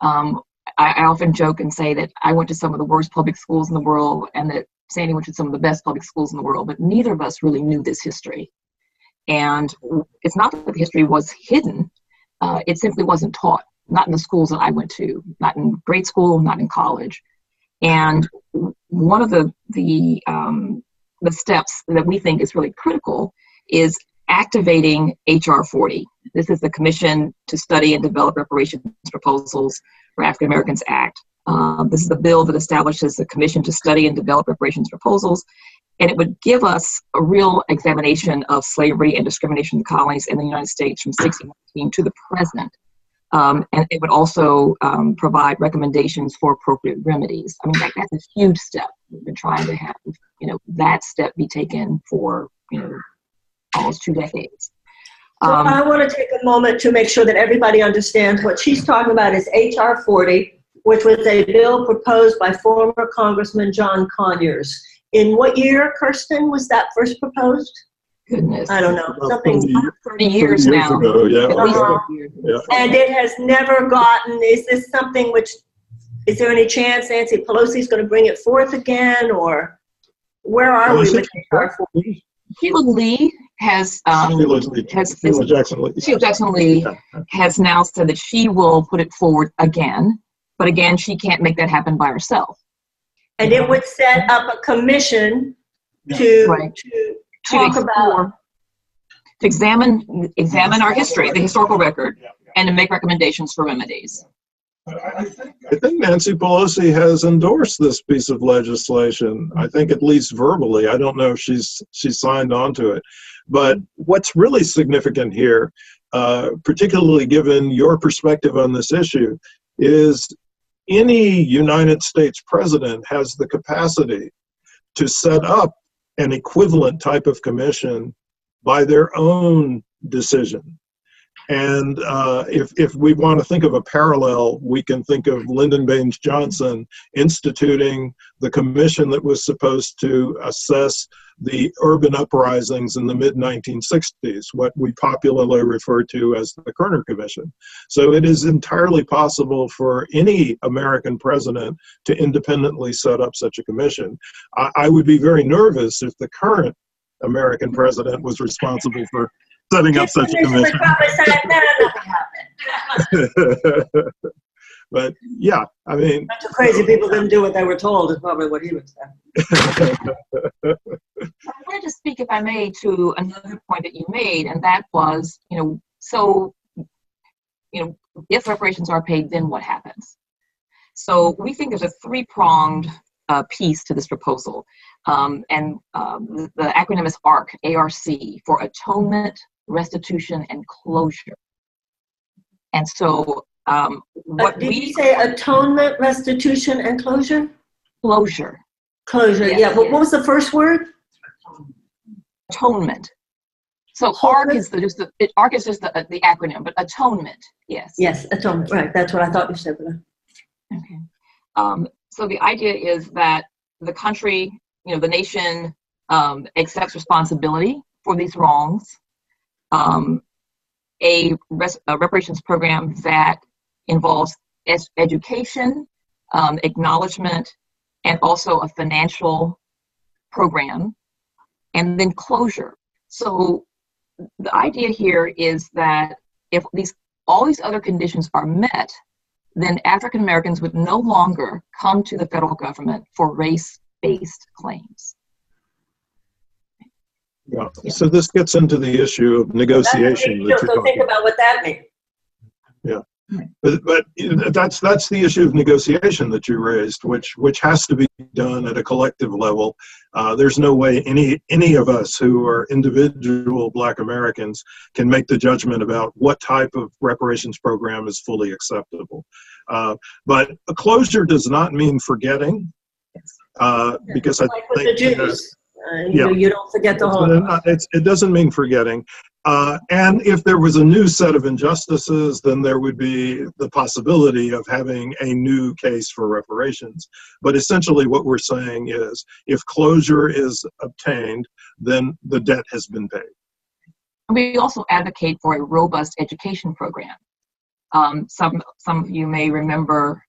I often joke and say that I went to some of the worst public schools in the world and that Sandy went to some of the best public schools in the world, but neither of us really knew this history. And it's not that the history was hidden, it simply wasn't taught, not in the schools that I went to, not in grade school, not in college. And one of the steps that we think is really critical is activating HR 40. This is the Commission to Study and Develop Reparations Proposals for African Americans Act. This is the bill that establishes the Commission to Study and Develop Reparations Proposals, and it would give us a real examination of slavery and discrimination in the colonies in the United States from 1619 to the present. And it would also provide recommendations for appropriate remedies. I mean, that's a huge step. We've been trying to have, that step be taken for, almost 2 decades. So I want to take a moment to make sure that everybody understands what she's talking about is HR 40, which was a bill proposed by former Congressman John Conyers. In what year, Kirsten, was that first proposed? Goodness. I don't know. Something 30 years now. Ago, yeah. And it has never gotten, is this something which, is there any chance Nancy Pelosi's going to bring it forth again, or where are we with HR 40? Sheila Lee has Sheila Jackson Lee has now said that she will put it forward again, but again, she can't make that happen by herself. And it would set up a commission to examine our history, the historical record, and to make recommendations for remedies. I think Nancy Pelosi has endorsed this piece of legislation. I think at least verbally. I don't know if she's signed on to it. But what's really significant here, particularly given your perspective on this issue, is any United States president has the capacity to set up an equivalent type of commission by their own decision. And if we want to think of a parallel, we can think of Lyndon Baines Johnson instituting the commission that was supposed to assess the urban uprisings in the mid-1960s, what we popularly refer to as the Kerner Commission. So it is entirely possible for any American president to independently set up such a commission. I would be very nervous if the current American president was responsible for setting up such a commission. But yeah, I mean, bunch of crazy people didn't do what they were told is probably what he would say. I wanted to speak, if I may, to another point that you made, and that was, if reparations are paid, then what happens? So we think there's a three-pronged piece to this proposal, and the acronym is ARC, A-R-C, for Atonement, Restitution, and Closure. And so did you say atonement, restitution, and closure? Closure. Closure, yes, yeah. What was the first word? Atonement. So ARC is just the acronym, but atonement, yes. Yes, atonement, right. That's what I thought you said. Okay. So the idea is that the country, the nation accepts responsibility for these wrongs. A reparations program that involves education, acknowledgement, and also a financial program, and then closure. So the idea here is that if all these other conditions are met, then African Americans would no longer come to the federal government for race-based claims. Yeah. So this gets into the issue of negotiation. So think about what that means. Yeah, but that's the issue of negotiation that you raised, which has to be done at a collective level. There's no way any of us who are individual Black Americans can make the judgment about what type of reparations program is fully acceptable. But a closure does not mean forgetting, because I think. You don't forget the whole. It doesn't mean forgetting. And if there was a new set of injustices, then there would be the possibility of having a new case for reparations. But essentially what we're saying is, if closure is obtained, then the debt has been paid. We also advocate for a robust education program. Some of you may remember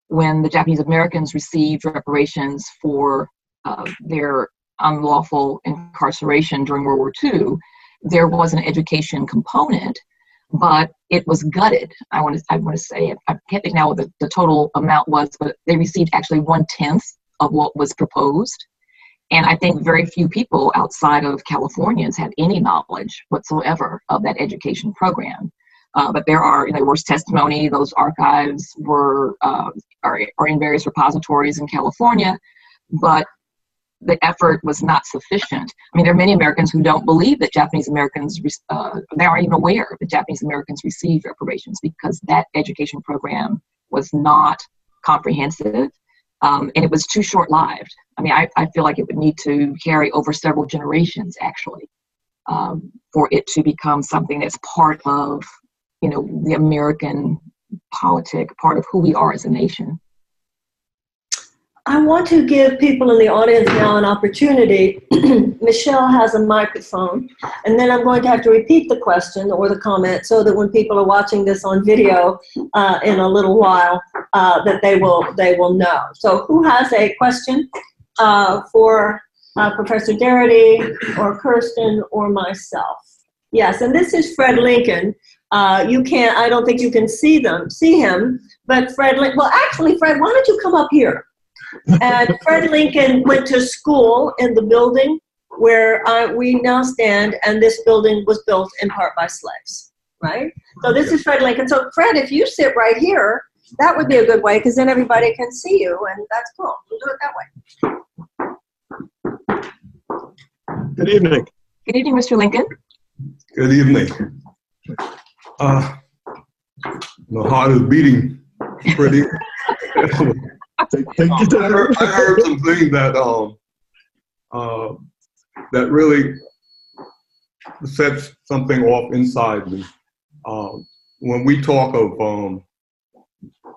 when the Japanese Americans received reparations for their unlawful incarceration during World War II, there was an education component, but it was gutted. I want to say it. I can't think now what the total amount was, but they received actually 1/10 of what was proposed. And I think very few people outside of Californians have any knowledge whatsoever of that education program. But there was testimony. Those archives are in various repositories in California, but the effort was not sufficient. I mean, there are many Americans who don't believe that Japanese Americans, they aren't even aware that Japanese Americans received reparations because that education program was not comprehensive, and it was too short-lived. I mean, I feel like it would need to carry over several generations, actually, for it to become something that's part of, the American politic, part of who we are as a nation. I want to give people in the audience now an opportunity. Michelle has a microphone, and then I'm going to have to repeat the question or the comment so that when people are watching this on video in a little while, that they will know. So who has a question for Professor Darity or Kirsten or myself? Yes, and this is Fred Lincoln. I don't think you can see him, but Fred, well, actually, Fred, why don't you come up here? And Fred Lincoln went to school in the building where we now stand, and this building was built in part by slaves, right? So this is Fred Lincoln. So Fred, if you sit right here, That would be a good way, because then everybody can see you, and that's cool. We'll do it that way. Good evening. Good evening, Mr. Lincoln. Good evening. My heart is beating pretty. Take your time. I heard some things that that really sets something off inside me. When we talk of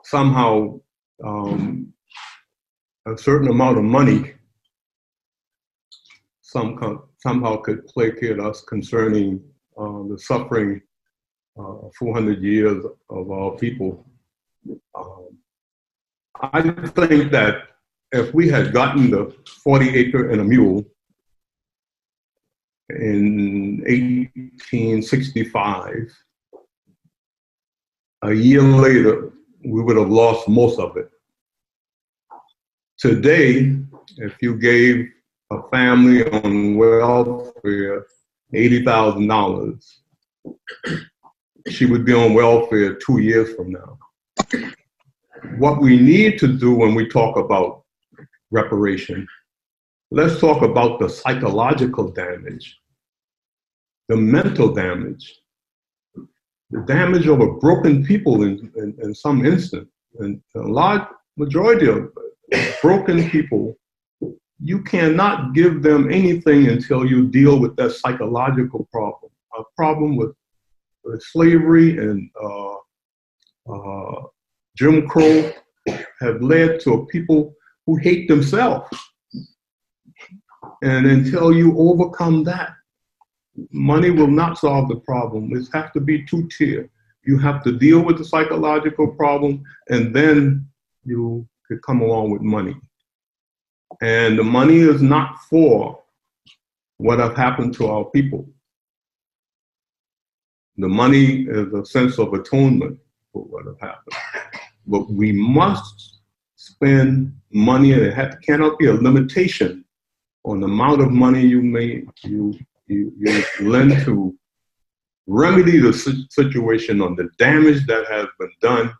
somehow a certain amount of money somehow could placate us concerning the suffering 400 years of our people. I think that if we had gotten the 40 acre and a mule in 1865, a year later, we would have lost most of it. Today, if you gave a family on welfare $80,000, she would be on welfare 2 years from now. What we need to do when we talk about reparation, let's talk about the psychological damage, the mental damage, the damage of a broken people in some instance, and a large majority of broken people. You cannot give them anything until you deal with that psychological problem. A problem with slavery and Jim Crow have led to a people who hate themselves. And until you overcome that, money will not solve the problem. It has to be two-tier. You have to deal with the psychological problem, and then you could come along with money. And the money is not for what have happened to our people. The money is a sense of atonement for what have happened. But we must spend money, and it cannot be a limitation on the amount of money you lend to remedy the situation on the damage that has been done,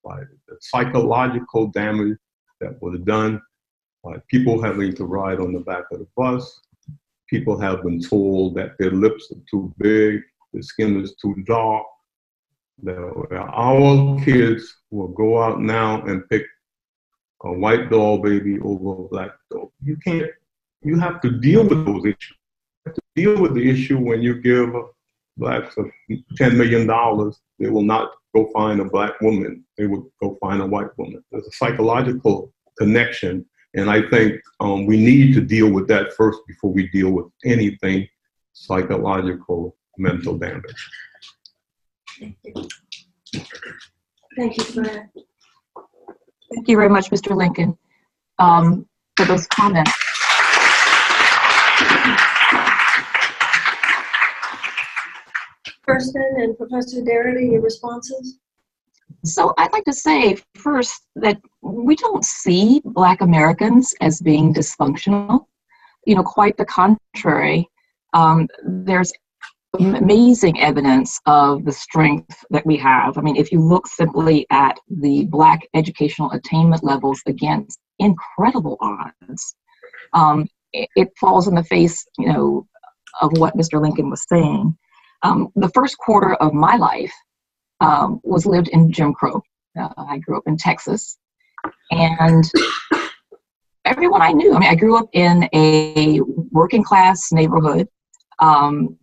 by the psychological damage that was done by people having to ride on the back of the bus. People have been told that their lips are too big, their skin is too dark. Our kids will go out now and pick a white doll baby over a black doll. You have to deal with those issues. You have to deal with the issue when you give blacks $10 million, they will not go find a black woman. They will go find a white woman. There's a psychological connection, and I think we need to deal with that first before we deal with anything psychological, mental damage. Thank you. Thank you for that. Thank you very much, Mr. Lincoln, for those comments. Kirsten and Professor Darity, your responses? So I'd like to say first that we don't see Black Americans as being dysfunctional. You know, quite the contrary. There's amazing evidence of the strength that we have. I mean, if you look simply at the Black educational attainment levels against incredible odds, it falls in the face, you know, of what Mr. Lincoln was saying. The first quarter of my life was lived in Jim Crow. I grew up in Texas, and everyone I knew, I mean, I grew up in a working class neighborhood, and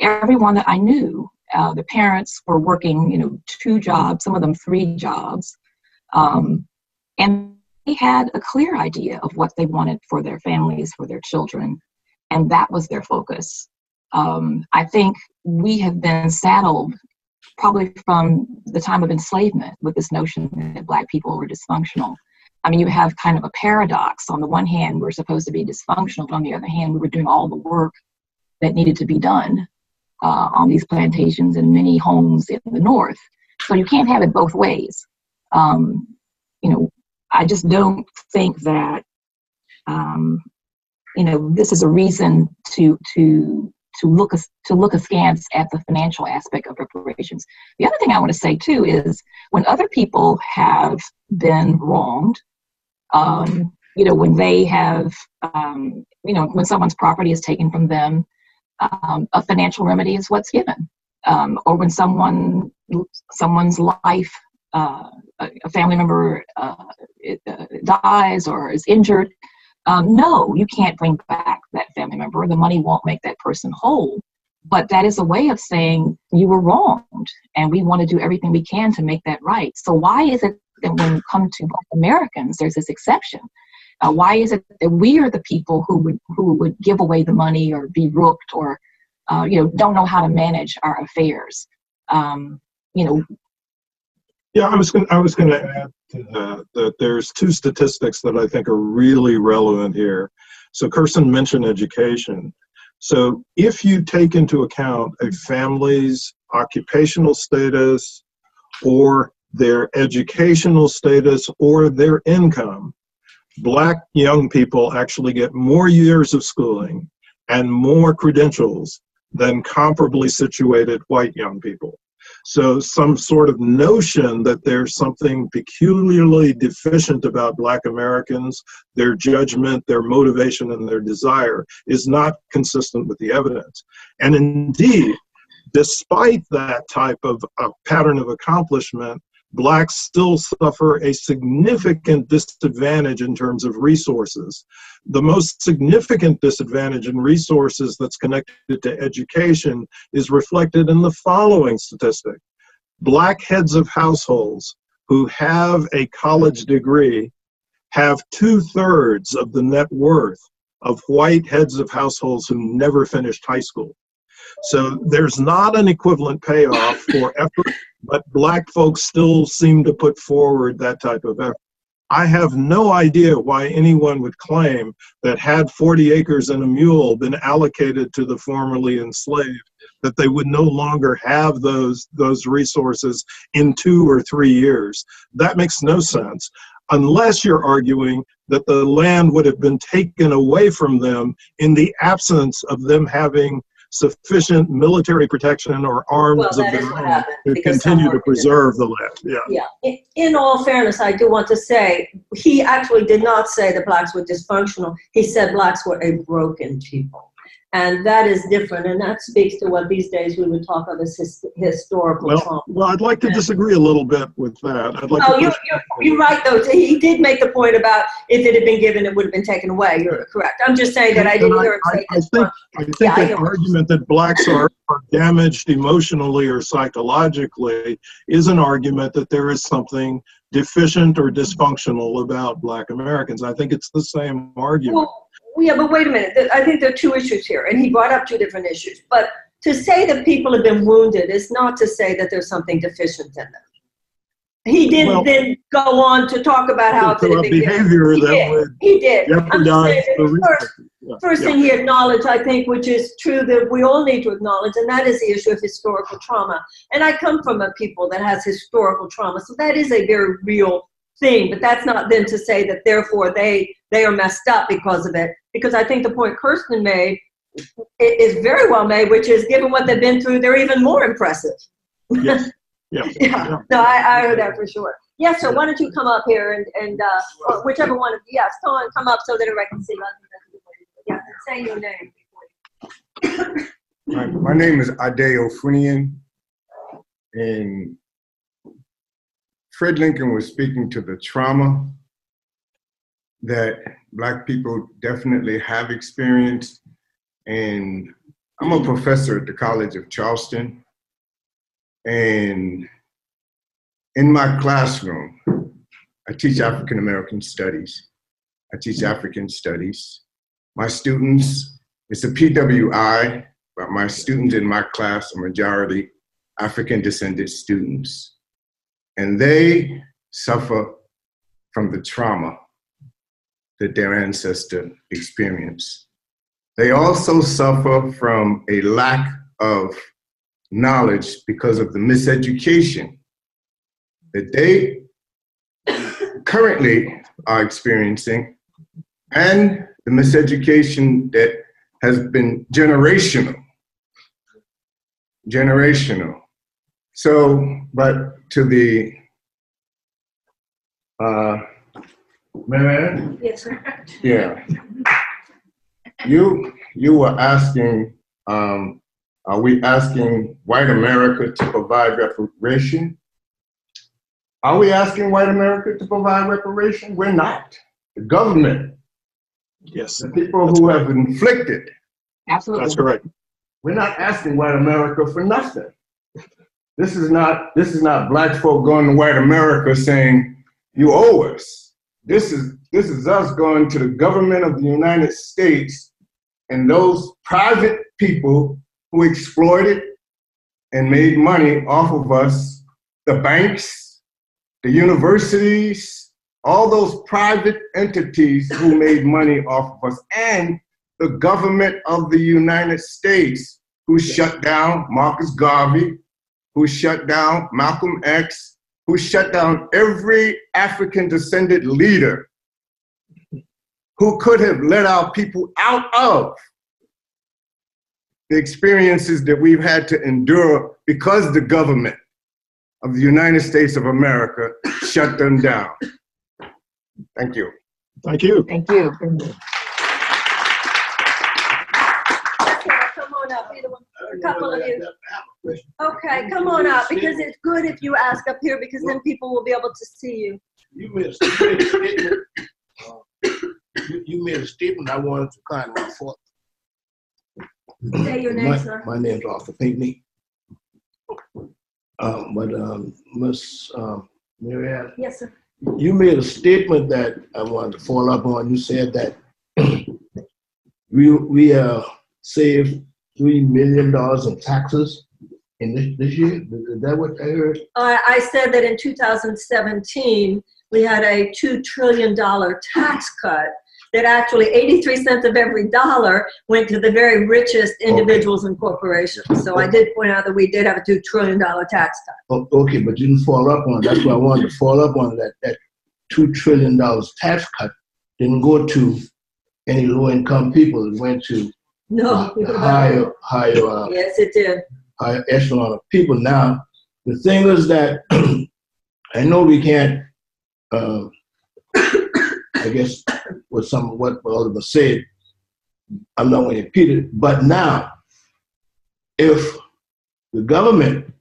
everyone that I knew, the parents were working, you know, 2 jobs, some of them 3 jobs, and they had a clear idea of what they wanted for their families, for their children, and that was their focus. I think we have been saddled probably from the time of enslavement with this notion that Black people were dysfunctional. I mean, you have kind of a paradox. On the one hand, we're supposed to be dysfunctional, but on the other hand, we were doing all the work that needed to be done on these plantations and many homes in the North. So you can't have it both ways. You know, I just don't think that, you know, this is a reason to look askance at the financial aspect of reparations. The other thing I want to say too is when other people have been wronged, when they have, when someone's property is taken from them, a financial remedy is what's given. Or when someone's life, a family member dies or is injured, no, you can't bring back that family member. The money won't make that person whole. But that is a way of saying you were wronged, and we want to do everything we can to make that right. So why is it that when you come to Black Americans, there's this exception? Why is it that we are the people who would give away the money or be rooked or don't know how to manage our affairs? Yeah, I was going to add to that there's two statistics that I think are really relevant here. So Kirsten mentioned education. So if you take into account a family's occupational status or their educational status or their income, Black young people actually get more years of schooling and more credentials than comparably situated white young people. So some sort of notion that there's something peculiarly deficient about Black Americans, their judgment, their motivation, and their desire is not consistent with the evidence. And indeed, despite that type of pattern of accomplishment, Blacks still suffer a significant disadvantage in terms of resources. The most significant disadvantage in resources that's connected to education is reflected in the following statistic. Black heads of households who have a college degree have 2/3 of the net worth of white heads of households who never finished high school. So there's not an equivalent payoff for effort, but Black folks still seem to put forward that type of effort. I have no idea why anyone would claim that had 40 acres and a mule been allocated to the formerly enslaved, that they would no longer have those resources in 2 or 3 years. That makes no sense, unless you're arguing that the land would have been taken away from them in the absence of them having sufficient military protection or arms of their own to continue to preserve the land. Yeah. In all fairness, I do want to say, he actually did not say that Blacks were dysfunctional. He said Blacks were a broken people. And that is different, and that speaks to what these days we would talk of as historical trauma. Well, I'd like to disagree a little bit with that. You're right, though. He did make the point about if it had been given, it would have been taken away. You're correct. I'm just saying that I didn't hear him say that. I think the argument that Blacks are damaged emotionally or psychologically is an argument that there is something deficient or dysfunctional about Black Americans. I think it's the same argument. Yeah, but wait a minute. I think there are two issues here, and he brought up two different issues. But to say that people have been wounded is not to say that there's something deficient in them. He did then go on to talk about how it had been behavior he did. I'm just saying the first thing he acknowledged, I think, which is true that we all need to acknowledge, and that is the issue of historical trauma. And I come from a people that has historical trauma, so that is a very real thing. But that's not then to say that therefore they are messed up because of it. Because I think the point Kirsten made is very well made, which is given what they've been through, they're even more impressive. Yes. Yeah. No, I heard that for sure. Yes, sir. Why don't you come up here and whichever one of you, yes, come up so that everybody can see. Yeah, say your name. My name is Ade Ofunian, and Fred Lincoln was speaking to the trauma that Black people definitely have experienced. And I'm a professor at the College of Charleston. And in my classroom, I teach African American studies. I teach African studies. My students, it's a PWI, but my students in my class are majority African descended students. And they suffer from the trauma that their ancestor experienced. They also suffer from a lack of knowledge because of the miseducation that they currently are experiencing, and the miseducation that has been generational generational. So, but to the, Marianne? Yes, sir. Yeah. You were asking, are we asking white America to provide reparation? Are we asking white America to provide reparation? We're not. The government. Yes. The people who have inflicted. Absolutely. That's correct. We're not asking white America for nothing. This is not black folk going to white America saying, you owe us. This is us going to the government of the United States and those private people who exploited and made money off of us, the banks, the universities, all those private entities who made money off of us, and the government of the United States who shut down Marcus Garvey, who shut down Malcolm X, who shut down every African descended leader who could have let our people out of the experiences that we've had to endure because the government of the United States of America shut them down. Thank you. Thank you. Thank you. Come on up, either one. A couple of you. Okay, come on up, because it's good if you ask up here, because then people will be able to see you. You made a statement. You made a statement I wanted to kind of for. Say your name, sir. My name's Arthur Pinckney. Miss Marianne, Yes, sir. you made a statement that I wanted to follow up on. You said that we saved $3 million in taxes in this year. Is that what I heard? I said that in 2017, we had a $2 trillion tax cut, that actually 83 cents of every dollar went to the very richest individuals and corporations. So I did point out that we did have a $2 trillion tax cut. Okay, but you didn't follow up on it. That's why I wanted to follow up on that $2 trillion tax cut didn't go to any low-income people. It went to No. the higher Yes, it did. higher echelon of people. Now, the thing is that I know we can't, I guess, with some what Oliver said, I'm not going to repeat it, but now, if the government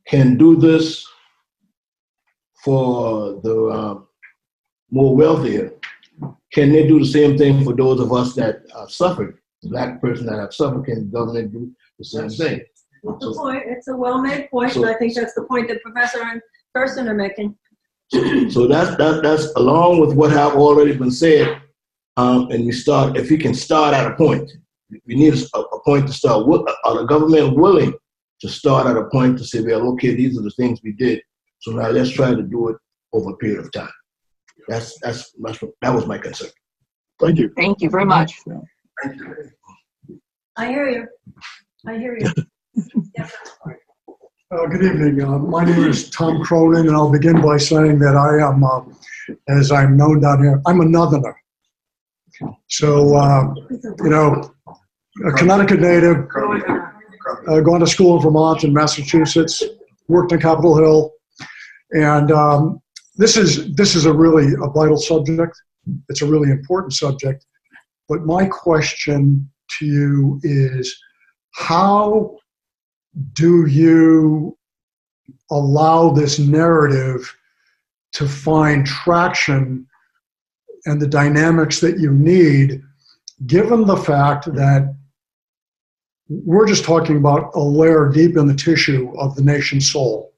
can do this for the more wealthier, can they do the same thing for those of us that have suffered? Black person that have suffered, can the government do the same thing? That's the point. It's a well-made point, and I think that's the point that Professor and Kirsten are making. So that's along with what have already been said, and we start. If we can start at a point, we need a point to start. Are the government willing to start at a point to say, well, okay, these are the things we did, so now let's try to do it over a period of time. That was my concern. Thank you. Thank you very much. I hear you. I hear you. Yes, sir. Good evening. My name is Tom Cronin, and I'll begin by saying that I am, as I'm known down here, I'm a Northerner. So, a Connecticut native, going to school in Vermont and Massachusetts, worked in Capitol Hill, and this is a really a vital subject. It's a really important subject. But my question to you is, how do you allow this narrative to find traction and the dynamics that you need, given the fact that we're just talking about a layer deep in the tissue of the nation's soul?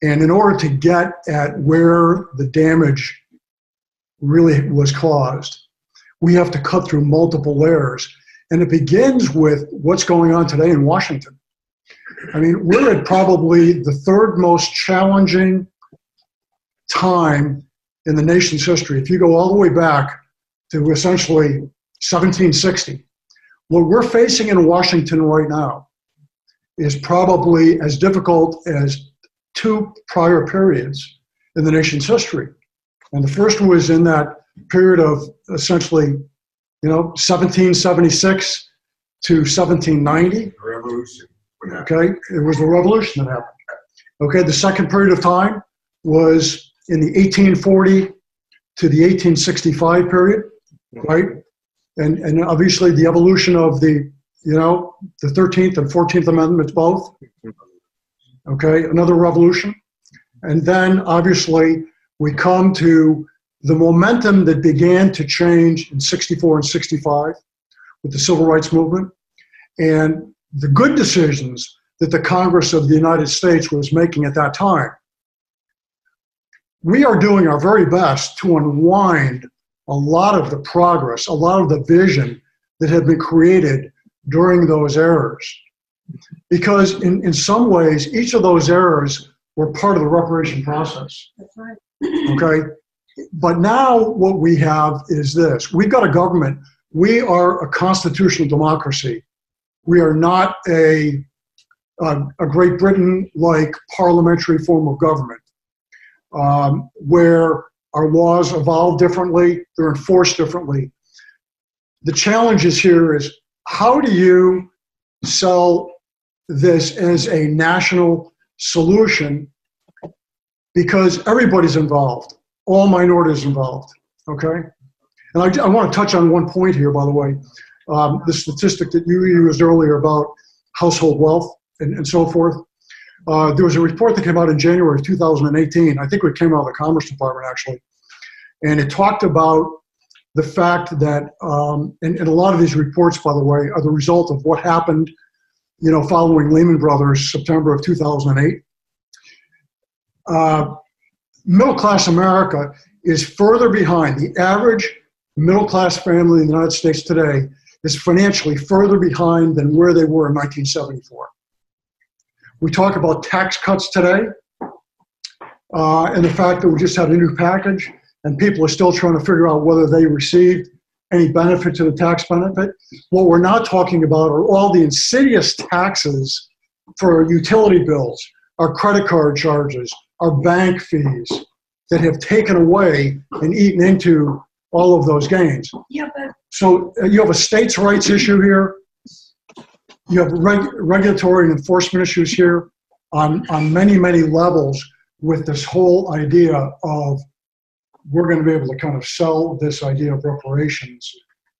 And in order to get at where the damage really was caused, we have to cut through multiple layers. And it begins with what's going on today in Washington. I mean, we're at probably the third most challenging time in the nation's history. If you go all the way back to essentially 1760, what we're facing in Washington right now is probably as difficult as two prior periods in the nation's history. And the first was in that period of essentially 1776 to 1790. Revolution. Okay, it was the revolution that happened. Okay, the second period of time was in the 1840 to the 1865 period, right? And obviously the evolution of the 13th and 14th Amendments both. Okay, another revolution. And then obviously we come to the momentum that began to change in 64 and 65 with the Civil Rights Movement and the good decisions that the Congress of the United States was making at that time. We are doing our very best to unwind a lot of the progress, a lot of the vision that had been created during those eras. Because in some ways, each of those eras were part of the reparation process. That's right. Okay? But now what we have is this. We've got a government. We are a constitutional democracy. We are not a Great Britain-like parliamentary form of government where our laws evolve differently, they're enforced differently. The challenge is here is how do you sell this as a national solution because everybody's involved, all minorities involved, okay? And I want to touch on one point here, by the way, the statistic that you used earlier about household wealth and so forth. There was a report that came out in January of 2018. I think it came out of the Commerce Department, actually. And it talked about the fact that, and a lot of these reports, by the way, are the result of what happened, following Lehman Brothers, September of 2008. Middle-class America is further behind. The average middle-class family in the United States today is financially further behind than where they were in 1974. We talk about tax cuts today and the fact that we just had a new package and people are still trying to figure out whether they received any benefit to the tax benefit. What we're not talking about are all the insidious taxes for our utility bills, our credit card charges, our bank fees that have taken away and eaten into all of those gains. Yeah, but so you have a states' rights issue here. You have regulatory and enforcement issues here on many, many levels with this whole idea of we're going to be able to kind of sell this idea of reparations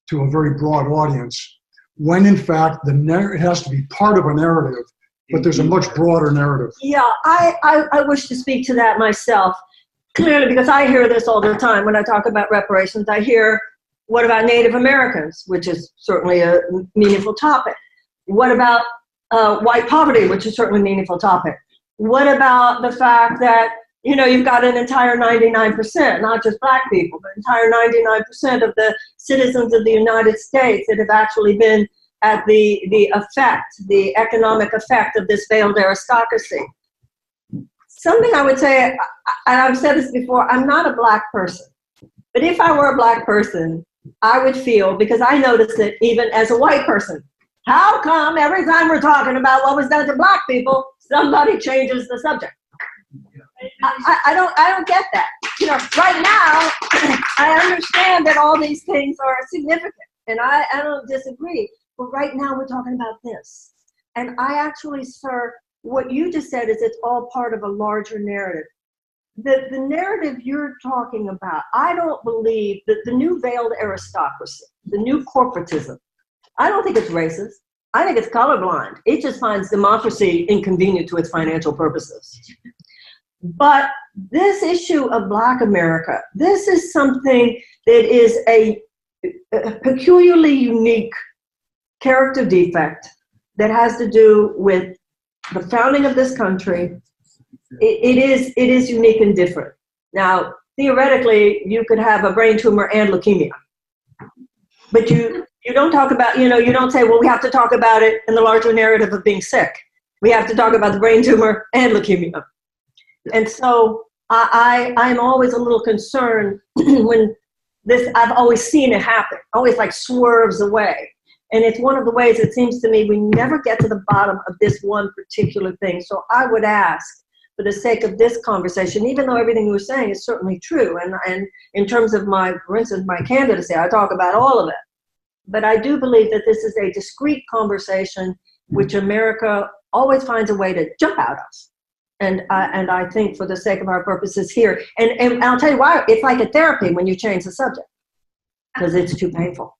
to a very broad audience, when in fact it has to be part of a narrative, but there's a much broader narrative. yeah, I wish to speak to that myself, clearly, because I hear this all the time when I talk about reparations. I hear, what about Native Americans, which is certainly a meaningful topic. What about white poverty, which is certainly a meaningful topic? What about the fact that, you've got an entire 99%, not just black people, but entire 99% of the citizens of the United States that have actually been at the economic effect of this veiled aristocracy. Something I would say, and I've said this before, I'm not a black person, but if I were a black person, I would feel, because I notice it even as a white person, how come every time we're talking about what was done to black people, somebody changes the subject? I don't get that. Right now, I understand that all these things are significant, and I don't disagree. But right now, we're talking about this. And I actually, sir, what you just said is it's all part of a larger narrative. The narrative you're talking about, I don't believe that the new veiled aristocracy, the new corporatism, I don't think it's racist. I think it's colorblind. It just finds democracy inconvenient to its financial purposes. But this issue of Black America, this is something that is a peculiarly unique character defect that has to do with the founding of this country. It is unique and different. Now, theoretically, you could have a brain tumor and leukemia, but you don't talk about, you don't say, well, we have to talk about it in the larger narrative of being sick. We have to talk about the brain tumor and leukemia. And so I'm always a little concerned when I've always seen it happen, always like swerves away. And it's one of the ways it seems to me we never get to the bottom of this one particular thing. So I would ask, for the sake of this conversation, even though everything you were saying is certainly true, and in terms of for instance, my candidacy, I talk about all of it. but I do believe that this is a discrete conversation which America always finds a way to jump at us. And I think for the sake of our purposes here, and I'll tell you why, it's like a therapy when you change the subject, because it's too painful.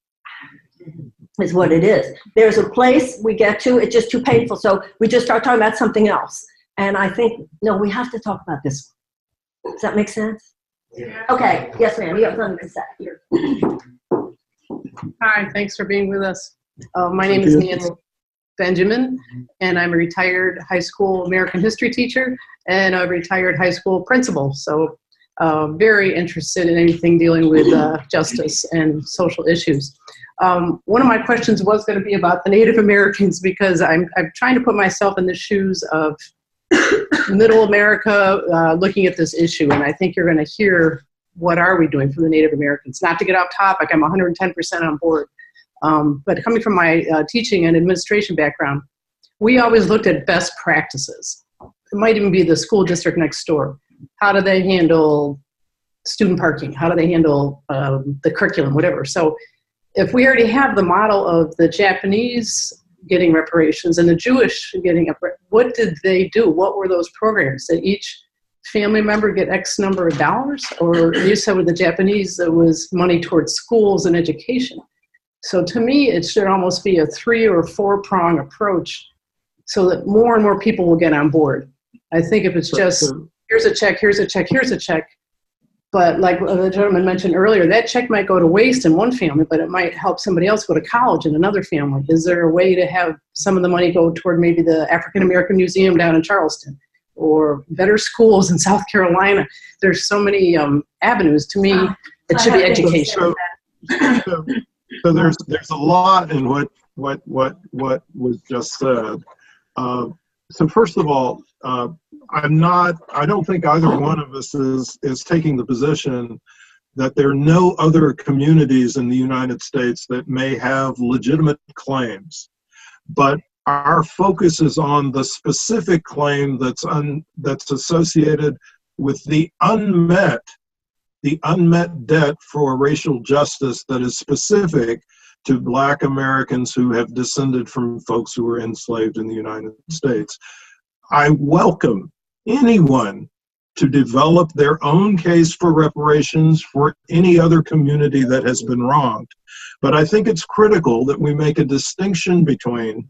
Is what it is. There's a place we get to, it's just too painful, so we just start talking about something else. And I think, no, we have to talk about this one. Does that make sense? Yeah. Okay, yes ma'am, you have something to say. Here. Hi, thanks for being with us. My name is Nancy Benjamin, and I'm a retired high school American history teacher and a retired high school principal. So very interested in anything dealing with justice and social issues. One of my questions was going to be about the Native Americans, because I'm trying to put myself in the shoes of middle America looking at this issue, and I think you're going to hear what are we doing for the Native Americans. Not to get off topic, I'm 110% on board. But coming from my teaching and administration background, we always looked at best practices. It might even be the school district next door. How do they handle student parking? How do they handle the curriculum, whatever? So if we already have the model of the Japanese getting reparations and the Jewish getting, what did they do? What were those programs? Did each family member get X number of dollars? Or you said with the Japanese, there was money towards schools and education. So to me, it should almost be a 3 or 4 prong approach so that more and more people will get on board. I think if it's just, here's a check, here's a check, here's a check, but like the gentleman mentioned earlier, that check might go to waste in one family, but it might help somebody else go to college in another family. Is there a way to have some of the money go toward maybe the African American Museum down in Charleston or better schools in South Carolina? There's so many avenues. To me, it should be education. So there's a lot in what was just said. So first of all, I don't think either one of us is taking the position that there are no other communities in the United States that may have legitimate claims, but our focus is on the specific claim that's associated with the unmet debt for racial justice that is specific to Black Americans who have descended from folks who were enslaved in the United States. I welcome anyone to develop their own case for reparations for any other community that has been wronged. But I think it's critical that we make a distinction between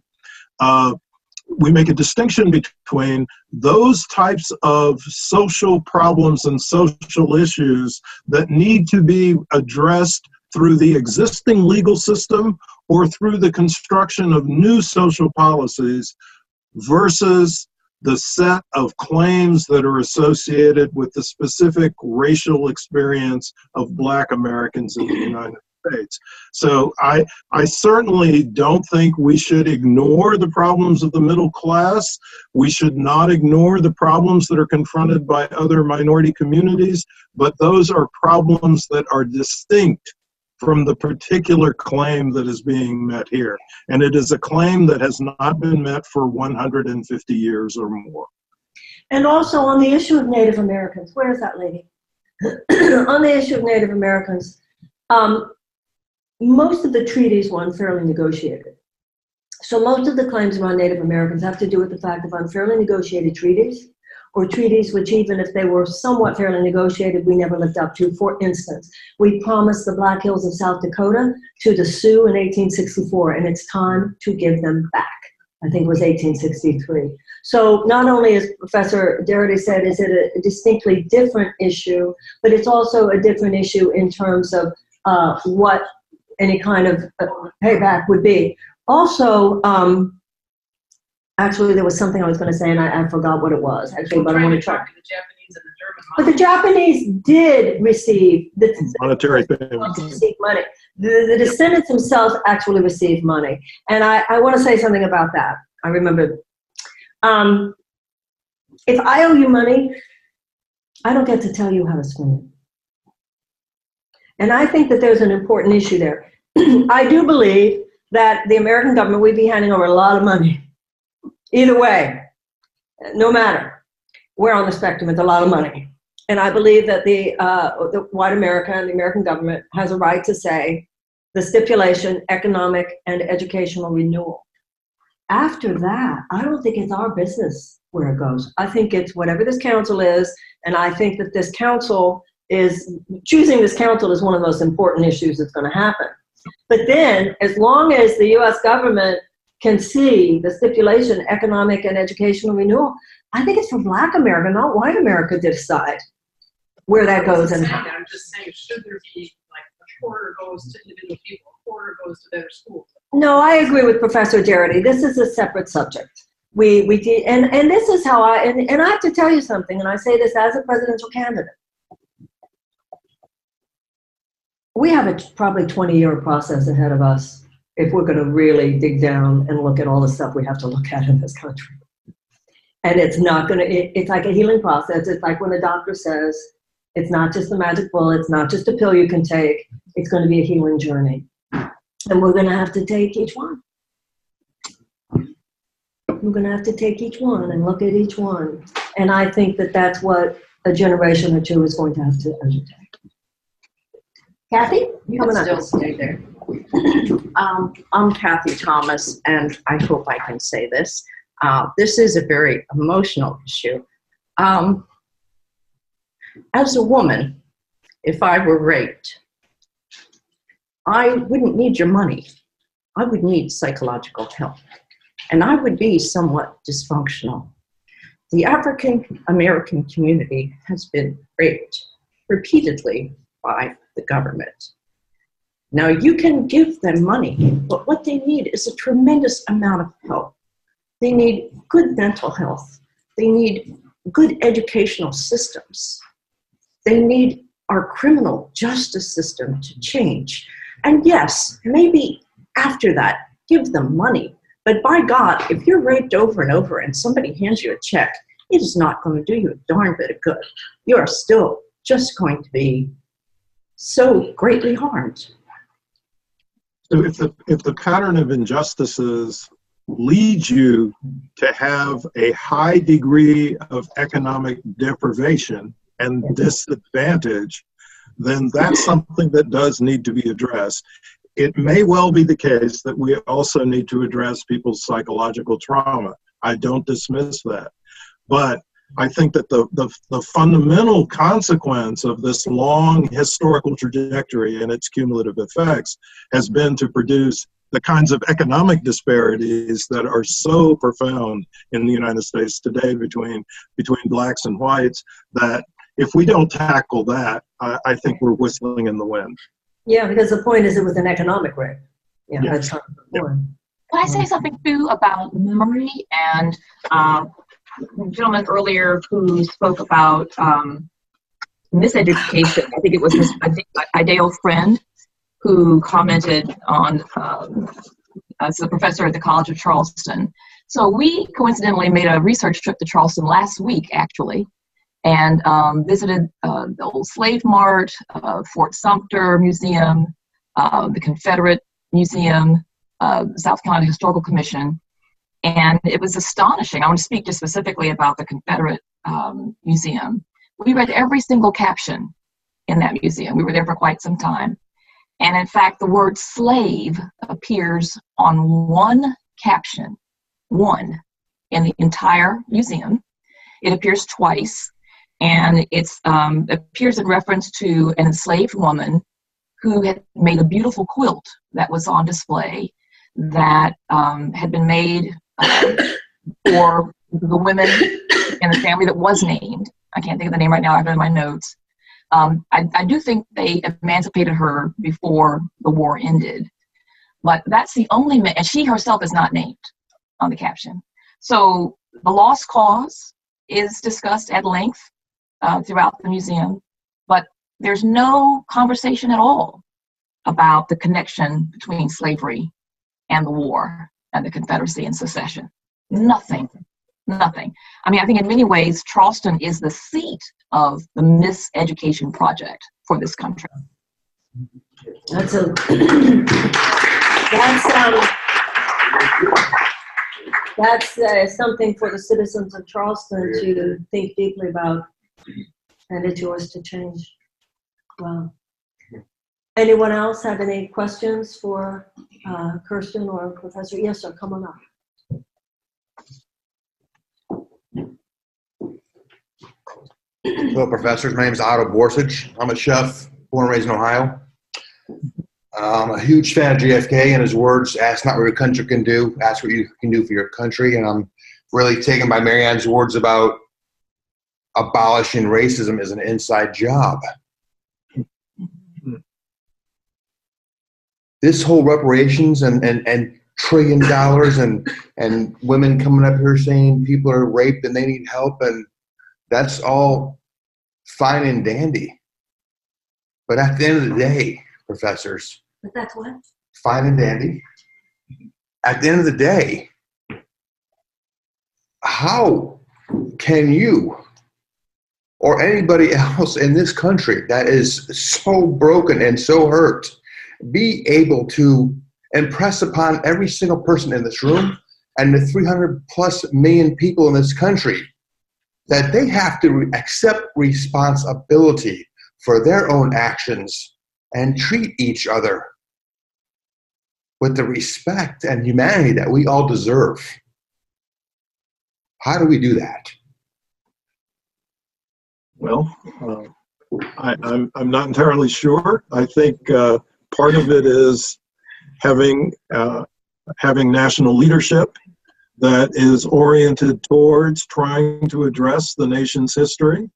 those types of social problems and social issues that need to be addressed through the existing legal system or through the construction of new social policies versus the set of claims that are associated with the specific racial experience of Black Americans in the United States. So I certainly don't think we should ignore the problems of the middle class. We should not ignore the problems that are confronted by other minority communities, but those are problems that are distinct from the particular claim that is being met here. And it is a claim that has not been met for 150 years or more. And also on the issue of Native Americans, where is that lady? On the issue of Native Americans, most of the treaties were unfairly negotiated. So most of the claims around Native Americans have to do with the fact of unfairly negotiated treaties, or treaties which, even if they were somewhat fairly negotiated, we never lived up to. For instance, we promised the Black Hills of South Dakota to the Sioux in 1864, and it's time to give them back. I think it was 1863. So not only, as Professor Darity said, is it a distinctly different issue, but it's also a different issue in terms of what any kind of payback would be. Also, actually, there was something I was going to say, and I forgot what it was. Actually, but I want to try. The Japanese and the German but the Japanese did receive monetary payments. Money. The descendants themselves actually received money, and I want to say something about that. I remember, if I owe you money, I don't get to tell you how to spend it, and I think that there's an important issue there. I do believe that the American government, we'd be handing over a lot of money. Either way, no matter where on the spectrum, it's a lot of money. And I believe that the white America and the American government has a right to say, the stipulation, economic and educational renewal. After that, I don't think it's our business where it goes. I think it's whatever this council is, and I think that this council is, choosing this council is one of the most important issues that's going to happen. But then, as long as the U.S. government can see the stipulation, economic and educational renewal, I think it's for Black America, not white America, to decide where that goes. And I'm just saying, should there be like a quarter goes to individual people, a quarter goes to better schools? No, I agree with Professor Darity. This is a separate subject. And this is how and I have to tell you something, and I say this as a presidential candidate. We have a probably 20-year process ahead of us if we're going to really dig down and look at all the stuff we have to look at in this country. And it's not going to, it's like a healing process. It's like when the doctor says, it's not just a magic bullet, it's not just a pill you can take, it's going to be a healing journey. And we're going to have to take each one. We're going to have to take each one and look at each one. And I think that that's what a generation or two is going to have to undertake. Kathy? You can still stay there. I'm Kathy Thomas, and I hope I can say this. This is a very emotional issue. As a woman, if I were raped, I wouldn't need your money. I would need psychological help, and I would be somewhat dysfunctional. The African American community has been raped repeatedly by the government. Now, you can give them money, but what they need is a tremendous amount of help. They need good mental health. They need good educational systems. They need our criminal justice system to change. And yes, maybe after that, give them money. But by God, if you're raped over and over and somebody hands you a check, it is not going to do you a darn bit of good. You are still just going to be so greatly harmed. So if the pattern of injustices leads you to have a high degree of economic deprivation and disadvantage, then that's something that does need to be addressed. It may well be the case that we also need to address people's psychological trauma. I don't dismiss that. But I think that the fundamental consequence of this long historical trajectory and its cumulative effects has been to produce the kinds of economic disparities that are so profound in the United States today between blacks and whites, that if we don't tackle that, I think we're whistling in the wind. Yeah, because the point is it was an economic rape. Yeah, yes. That's not the point. Can I say something too about memory and the gentleman earlier who spoke about miseducation? I think it was Ms. Ideo Friend who commented on, as a professor at the College of Charleston. So we coincidentally made a research trip to Charleston last week, actually, and visited the old Slave Mart, Fort Sumter Museum, the Confederate Museum, South Carolina Historical Commission. And it was astonishing. I want to speak just specifically about the Confederate Museum. We read every single caption in that museum. We were there for quite some time. And in fact, the word slave appears on one caption, one, in the entire museum. It appears twice, and it appears in reference to an enslaved woman who had made a beautiful quilt that was on display that had been made for the women in the family that was named. I can't think of the name right now. I have it in my notes. I do think they emancipated her before the war ended, but that's the only, and she herself is not named on the caption. So the lost cause is discussed at length throughout the museum, but there's no conversation at all about the connection between slavery and the war and the Confederacy and secession. Nothing. Nothing. I mean, I think in many ways, Charleston is the seat of the miseducation project for this country. That's something for the citizens of Charleston to think deeply about, and it's yours to change. Wow. Anyone else have any questions for Kirsten or Professor? Yes, sir, come on up. Hello, professors. My name is Otto Borsich. I'm a chef, born and raised in Ohio. I'm a huge fan of JFK and his words, ask not what your country can do, ask what you can do for your country. And I'm really taken by Marianne's words about abolishing racism as an inside job. This whole reparations and $1 trillion and women coming up here saying people are raped and they need help, and that's all fine and dandy. But at the end of the day, professors, But that's what? fine and dandy. At the end of the day, how can you or anybody else in this country that is so broken and so hurt be able to impress upon every single person in this room and the 300+ million people in this country that they have to accept responsibility for their own actions and treat each other with the respect and humanity that we all deserve? How do we do that? Well, I'm not entirely sure. I think part of it is having national leadership that is oriented towards trying to address the nation's history,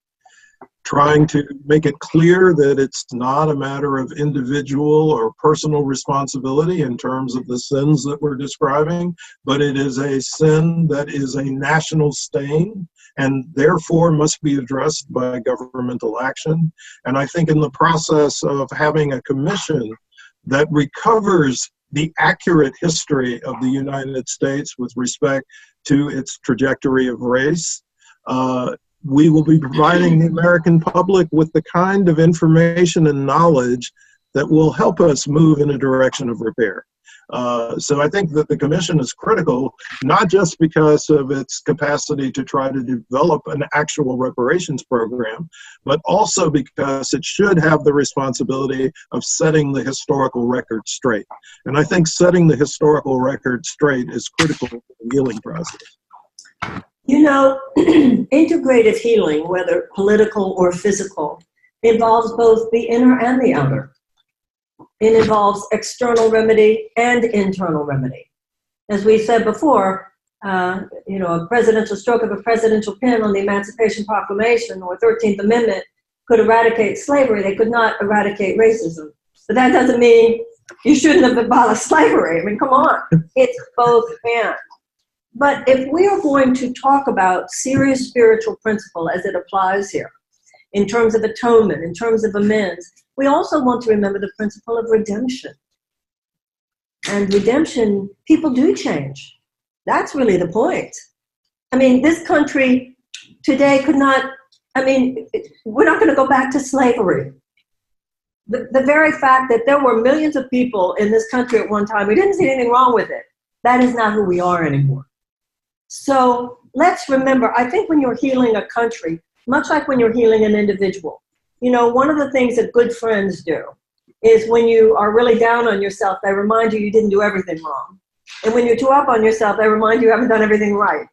trying to make it clear that it's not a matter of individual or personal responsibility in terms of the sins that we're describing, but it is a sin that is a national stain and therefore must be addressed by governmental action. And I think in the process of having a commission that recovers the accurate history of the United States with respect to its trajectory of race, we will be providing the American public with the kind of information and knowledge that will help us move in a direction of repair. So I think that the commission is critical, not just because of its capacity to try to develop an actual reparations program, but also because it should have the responsibility of setting the historical record straight. And I think setting the historical record straight is critical to the healing process. You know, integrative healing, whether political or physical, involves both the inner and the outer. It involves external remedy and internal remedy. As we said before, you know, a presidential stroke of a presidential pen on the Emancipation Proclamation or 13th Amendment could eradicate slavery. They could not eradicate racism. But that doesn't mean you shouldn't have abolished slavery. I mean, come on. It's both and. But if we are going to talk about serious spiritual principle as it applies here, in terms of atonement, in terms of amends, we also want to remember the principle of redemption. And redemption, people do change. That's really the point. I mean, this country today could not, I mean, we're not going to go back to slavery. The very fact that there were millions of people in this country at one time, we didn't see anything wrong with it. That is not who we are anymore. So let's remember, I think when you're healing a country, much like when you're healing an individual, you know, one of the things that good friends do is when you are really down on yourself, they remind you you didn't do everything wrong. And when you're too up on yourself, they remind you haven't done everything right.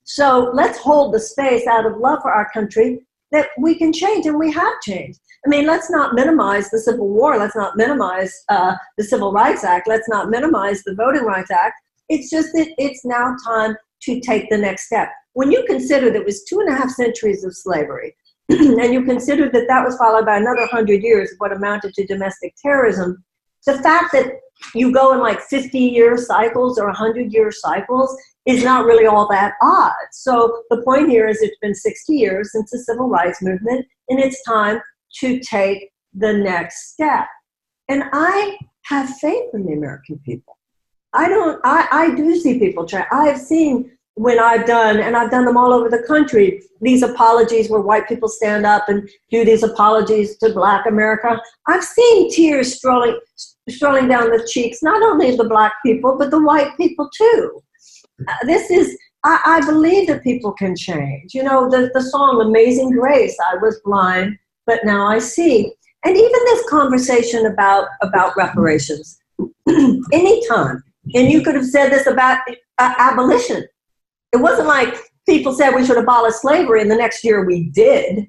So let's hold the space out of love for our country that we can change, and we have changed. I mean, let's not minimize the Civil War. Let's not minimize the Civil Rights Act. Let's not minimize the Voting Rights Act. It's just that it's now time to take the next step. When you consider that it was 2.5 centuries of slavery, and you consider that that was followed by another 100 years of what amounted to domestic terrorism, the fact that you go in like 50-year cycles or 100-year cycles is not really all that odd. So the point here is it's been 60 years since the Civil Rights Movement, and it's time to take the next step. And I have faith in the American people. I do see people change. I have seen when I've done, and I've done them all over the country, these apologies where white people stand up and do these apologies to Black America. I've seen tears strolling down the cheeks, not only of the Black people, but the white people too. I believe that people can change. You know, the song Amazing Grace, I was blind, but now I see. And even this conversation about reparations, anytime, and you could have said this about abolition. It wasn't like people said we should abolish slavery and the next year we did.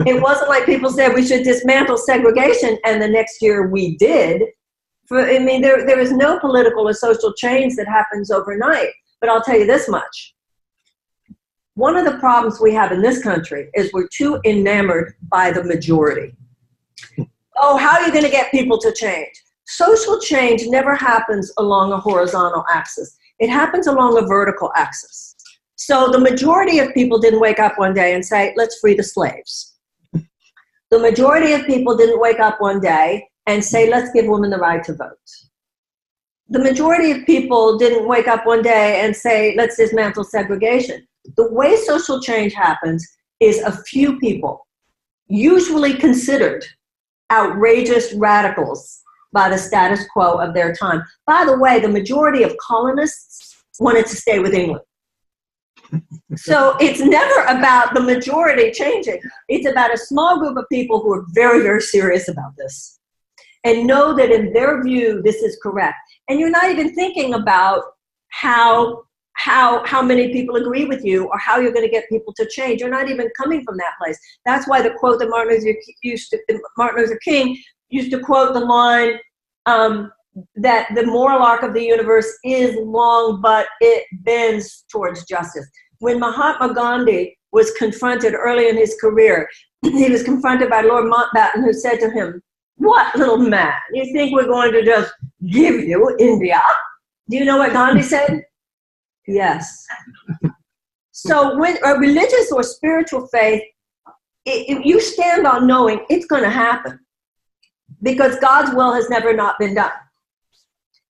It wasn't like people said we should dismantle segregation and the next year we did. I mean, there is no political or social change that happens overnight. But I'll tell you this much. One of the problems we have in this country is we're too enamored by the majority. Oh, how are you going to get people to change? Social change never happens along a horizontal axis. It happens along a vertical axis. So the majority of people didn't wake up one day and say, let's free the slaves. The majority of people didn't wake up one day and say, let's give women the right to vote. The majority of people didn't wake up one day and say, let's dismantle segregation. The way social change happens is a few people, usually considered outrageous radicals by the status quo of their time. By the way, the majority of colonists wanted to stay with England. So it's never about the majority changing. It's about a small group of people who are very, very serious about this and know that in their view, this is correct. And you're not even thinking about how many people agree with you or how you're going to get people to change. You're not even coming from that place. That's why the quote that Martin Luther King used to quote the line that the moral arc of the universe is long, but it bends towards justice. When Mahatma Gandhi was confronted early in his career, he was confronted by Lord Mountbatten, who said to him, "What, little man, you think we're going to just give you India?" Do you know what Gandhi said? Yes. So when a religious or spiritual faith, you stand on knowing it's going to happen because God's will has never not been done.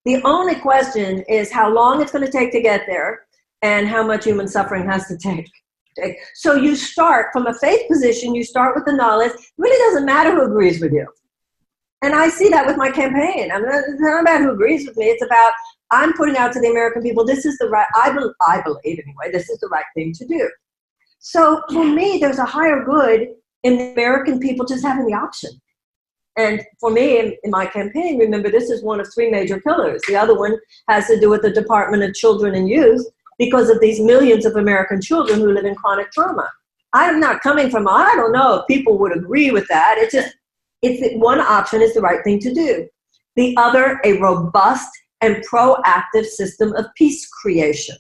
The only question is how long it's going to take to get there and how much human suffering has to take. So you start from a faith position, you start with the knowledge. It really doesn't matter who agrees with you. And I see that with my campaign. It's not about who agrees with me. It's about I'm putting out to the American people, this is the right, I believe anyway, this is the right thing to do. So for me, there's a higher good in the American people just having the option. And for me, in my campaign, remember, this is one of three major pillars. The other one has to do with the Department of Children and Youth because of these millions of American children who live in chronic trauma. I'm not coming from, I don't know if people would agree with that. It's one option is the right thing to do. The other, a robust and proactive system of peace creation.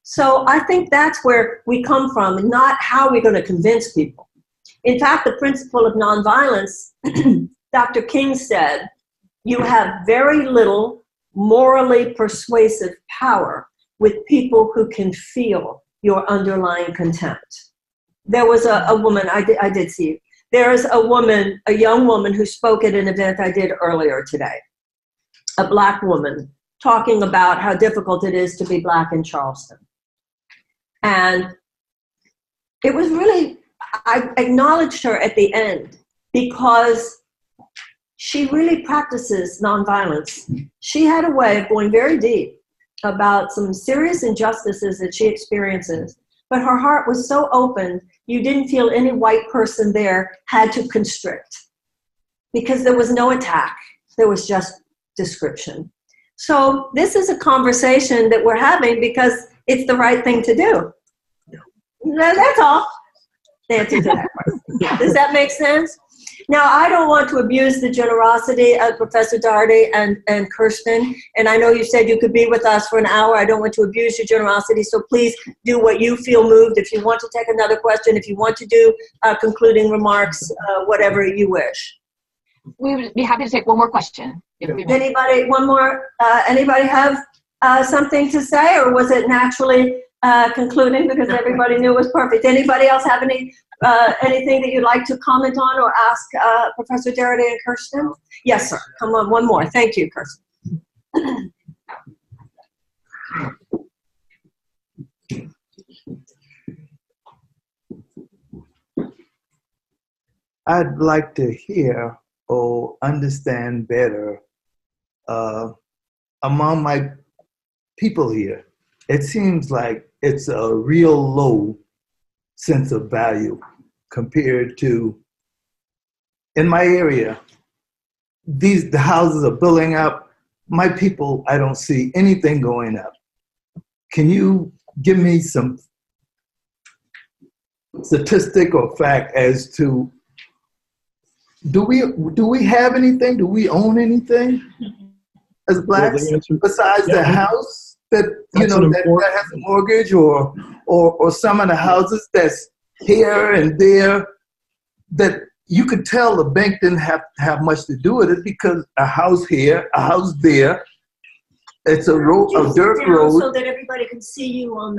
So I think that's where we come from, not how we're going to convince people. In fact, the principle of nonviolence, Dr. King said, you have very little morally persuasive power with people who can feel your underlying contempt. There was a woman, I did see it. There's a young woman who spoke at an event I did earlier today, a Black woman talking about how difficult it is to be Black in Charleston. And it was really, I acknowledged her at the end because she really practices nonviolence. She had a way of going very deep about some serious injustices that she experiences, but her heart was so open, you didn't feel any white person there had to constrict because there was no attack. There was just description. So this is a conversation that we're having because it's the right thing to do. That's all. The answer to that question. Does that make sense? Now, I don't want to abuse the generosity of Professor Darity and Kirsten, and I know you said you could be with us for an hour. I don't want to abuse your generosity, so please do what you feel moved. If you want to take another question, if you want to do concluding remarks, whatever you wish. We would be happy to take one more question. Anybody, one more, anybody have something to say, or was it naturally concluding because everybody knew it was perfect? Anybody else have anything that you'd like to comment on or ask Professor Darity and Kirsten? Yes, sir. Come on, one more. Thank you, Kirsten. I'd like to hear or understand better among my people here. It seems like it's a real low sense of value compared to in my area, the houses are building up. My people, I don't see anything going up. Can you give me some statistic or fact as to do we have anything? Do we own anything as blacks besides the house that that has a mortgage, or some of the houses that's here and there that you could tell the bank didn't have much to do with it, because a house here, a house there. It's a dirt road. So that everybody can see you on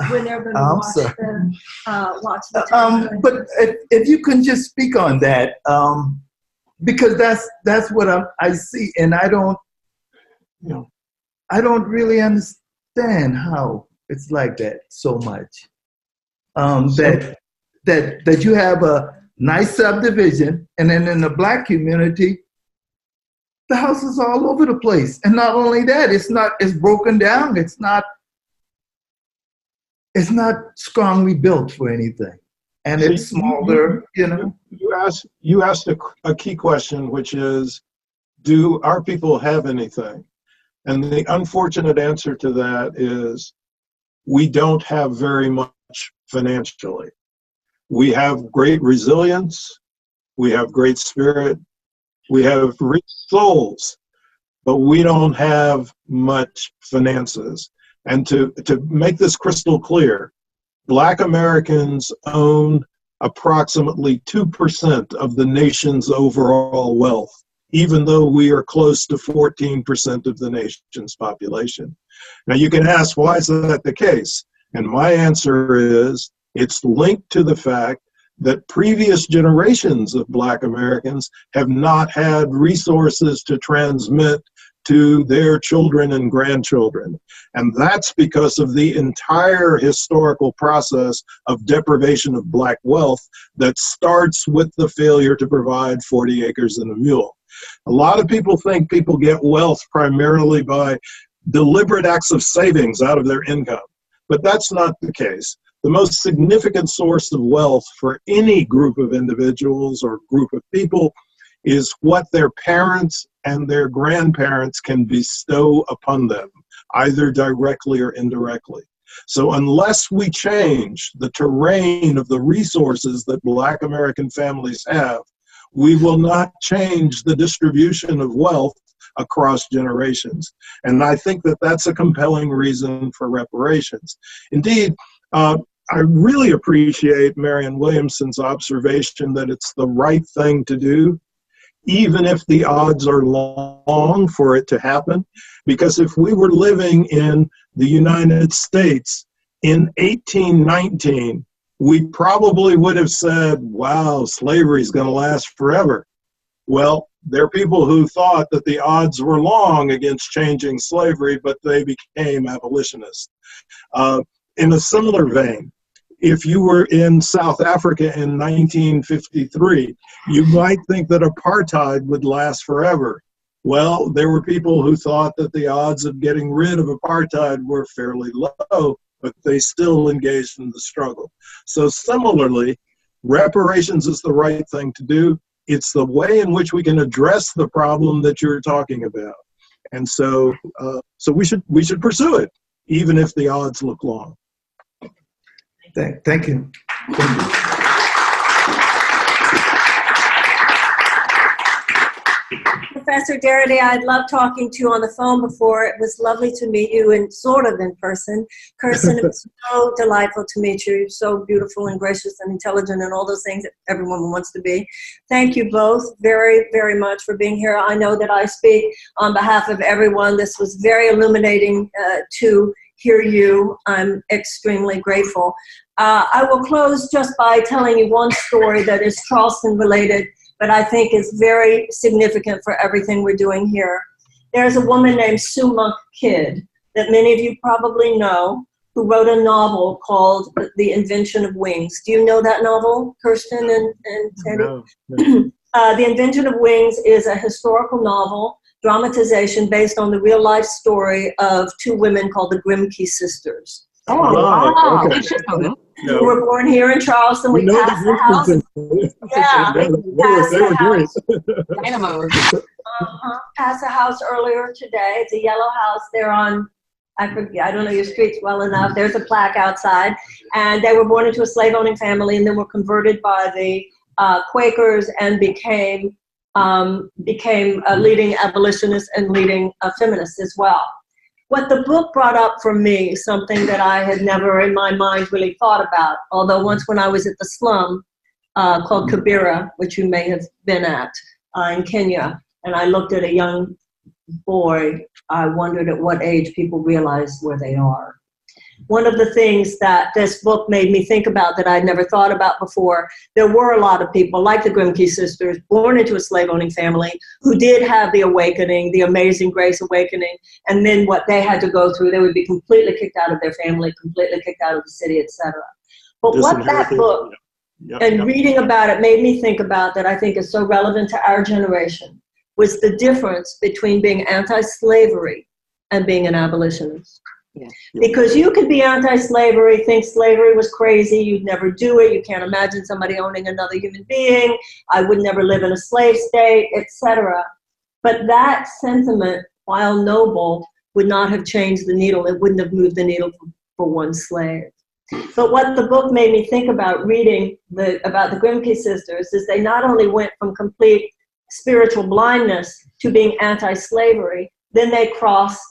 when they're going to watch the but if you can just speak on that, because that's what I see, and I don't really understand how it's like that so much. That you have a nice subdivision, and then in the black community, the houses are all over the place. And not only that, it's broken down. It's not strongly built for anything. And it's smaller, You asked a key question, which is, do our people have anything? And the unfortunate answer to that is, we don't have very much financially. We have great resilience. We have great spirit. We have rich souls, but we don't have much finances. And to make this crystal clear, Black Americans own approximately 2% of the nation's overall wealth, even though we are close to 14% of the nation's population. Now you can ask, why is that the case? And my answer is, it's linked to the fact that previous generations of Black Americans have not had resources to transmit to their children and grandchildren. And that's because of the entire historical process of deprivation of Black wealth that starts with the failure to provide 40 acres and a mule. A lot of people think people get wealth primarily by deliberate acts of savings out of their income, but that's not the case. The most significant source of wealth for any group of individuals or group of people is what their parents and their grandparents can bestow upon them, either directly or indirectly. So unless we change the terrain of the resources that Black American families have, we will not change the distribution of wealth across generations. And I think that that's a compelling reason for reparations. Indeed, I really appreciate Marianne Williamson's observation that it's the right thing to do, even if the odds are long for it to happen. Because if we were living in the United States in 1819, we probably would have said, wow, slavery is going to last forever. Well, there are people who thought that the odds were long against changing slavery, but they became abolitionists. In a similar vein, if you were in South Africa in 1953, you might think that apartheid would last forever. Well, there were people who thought that the odds of getting rid of apartheid were fairly low, but they still engaged in the struggle. So similarly, reparations is the right thing to do. It's the way in which we can address the problem that you're talking about. And so we should pursue it, even if the odds look long. Thank you. Professor Darity, I love talking to you on the phone before. It was lovely to meet you in sort of in person. Kirsten, it was so delightful to meet you. You're so beautiful and gracious and intelligent and all those things that every woman wants to be. Thank you both very, very much for being here. I know that I speak on behalf of everyone. This was very illuminating to hear you. I'm extremely grateful. I will close just by telling you one story that is Charleston related, but I think is very significant for everything we're doing here. There's a woman named Sue Monk Kidd that many of you probably know, who wrote a novel called The Invention of Wings. Do you know that novel, Kirsten and Teddy? No. The Invention of Wings is a historical novel, dramatization based on the real life story of two women called the Grimke sisters. Oh, Right, wow. okay. They should know that. Yeah. We were born here in Charleston. We know passed the house. Yeah, they were great. Dynamos. Passed a house earlier today. It's a yellow house. They're on, I forget, I don't know your streets well enough. There's a plaque outside. And they were born into a slave-owning family and then were converted by the Quakers and became leading abolitionists and leading feminists as well. What the book brought up for me, something that I had never in my mind really thought about, although once when I was at the slum called Kibera, which you may have been at in Kenya, and I looked at a young boy, I wondered at what age people realize where they are. One of the things that this book made me think about that I'd never thought about before, there were a lot of people like the Grimke sisters born into a slave-owning family who did have the awakening, the Amazing Grace awakening, and then what they had to go through, they would be completely kicked out of their family, completely kicked out of the city, etc. But what that book and reading about it made me think about that I think is so relevant to our generation was the difference between being anti-slavery and being an abolitionist. Yeah. Because you could be anti-slavery, think slavery was crazy, you'd never do it, you can't imagine somebody owning another human being, I would never live in a slave state, etc. But that sentiment, while noble, would not have changed the needle. It wouldn't have moved the needle for one slave. But what the book made me think about reading about the Grimke sisters is they not only went from complete spiritual blindness to being anti-slavery, then they crossed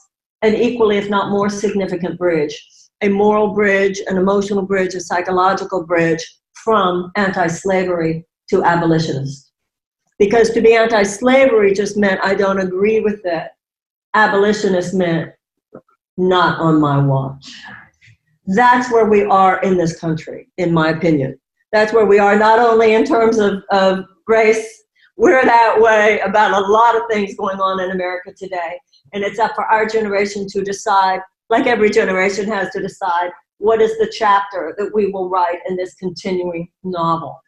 an equally, if not more significant bridge, a moral bridge, an emotional bridge, a psychological bridge from anti-slavery to abolitionist. Because to be anti-slavery just meant I don't agree with it. Abolitionist meant not on my watch. That's where we are in this country, in my opinion. That's where we are not only in terms of race, we're that way about a lot of things going on in America today. And it's up for our generation to decide, like every generation has to decide, what is the chapter that we will write in this continuing novel.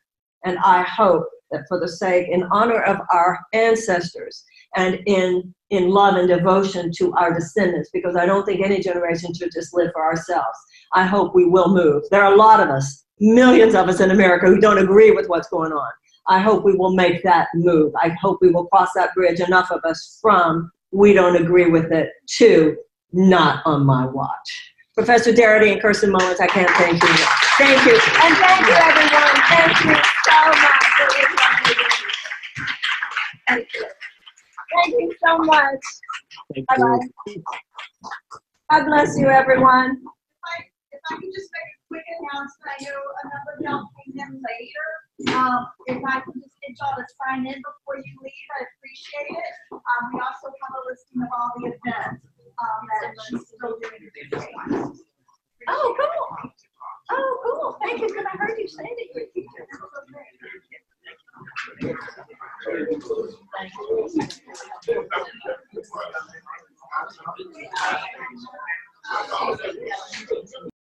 And I hope that for the sake, in honor of our ancestors, and in love and devotion to our descendants, because I don't think any generation should just live for ourselves. I hope we will move. There are a lot of us, millions of us in America who don't agree with what's going on. I hope we will make that move. I hope we will cross that bridge, enough of us, from we don't agree with it to not on my watch. Professor Darity and Kirsten Mullen, I can't thank you enough. Thank you. And thank you, everyone. Thank you so much. Thank you. Thank you so much. Bye-bye. God bless you, everyone. If I can just make a quick announcement, I know a number of y'all came in later. If I can just get y'all to sign in before you leave, I appreciate it. We also have a listing of all the events that we're still doing. Oh, cool. Oh, cool. Thank you, because I heard you say that you're a teacher. That's so great.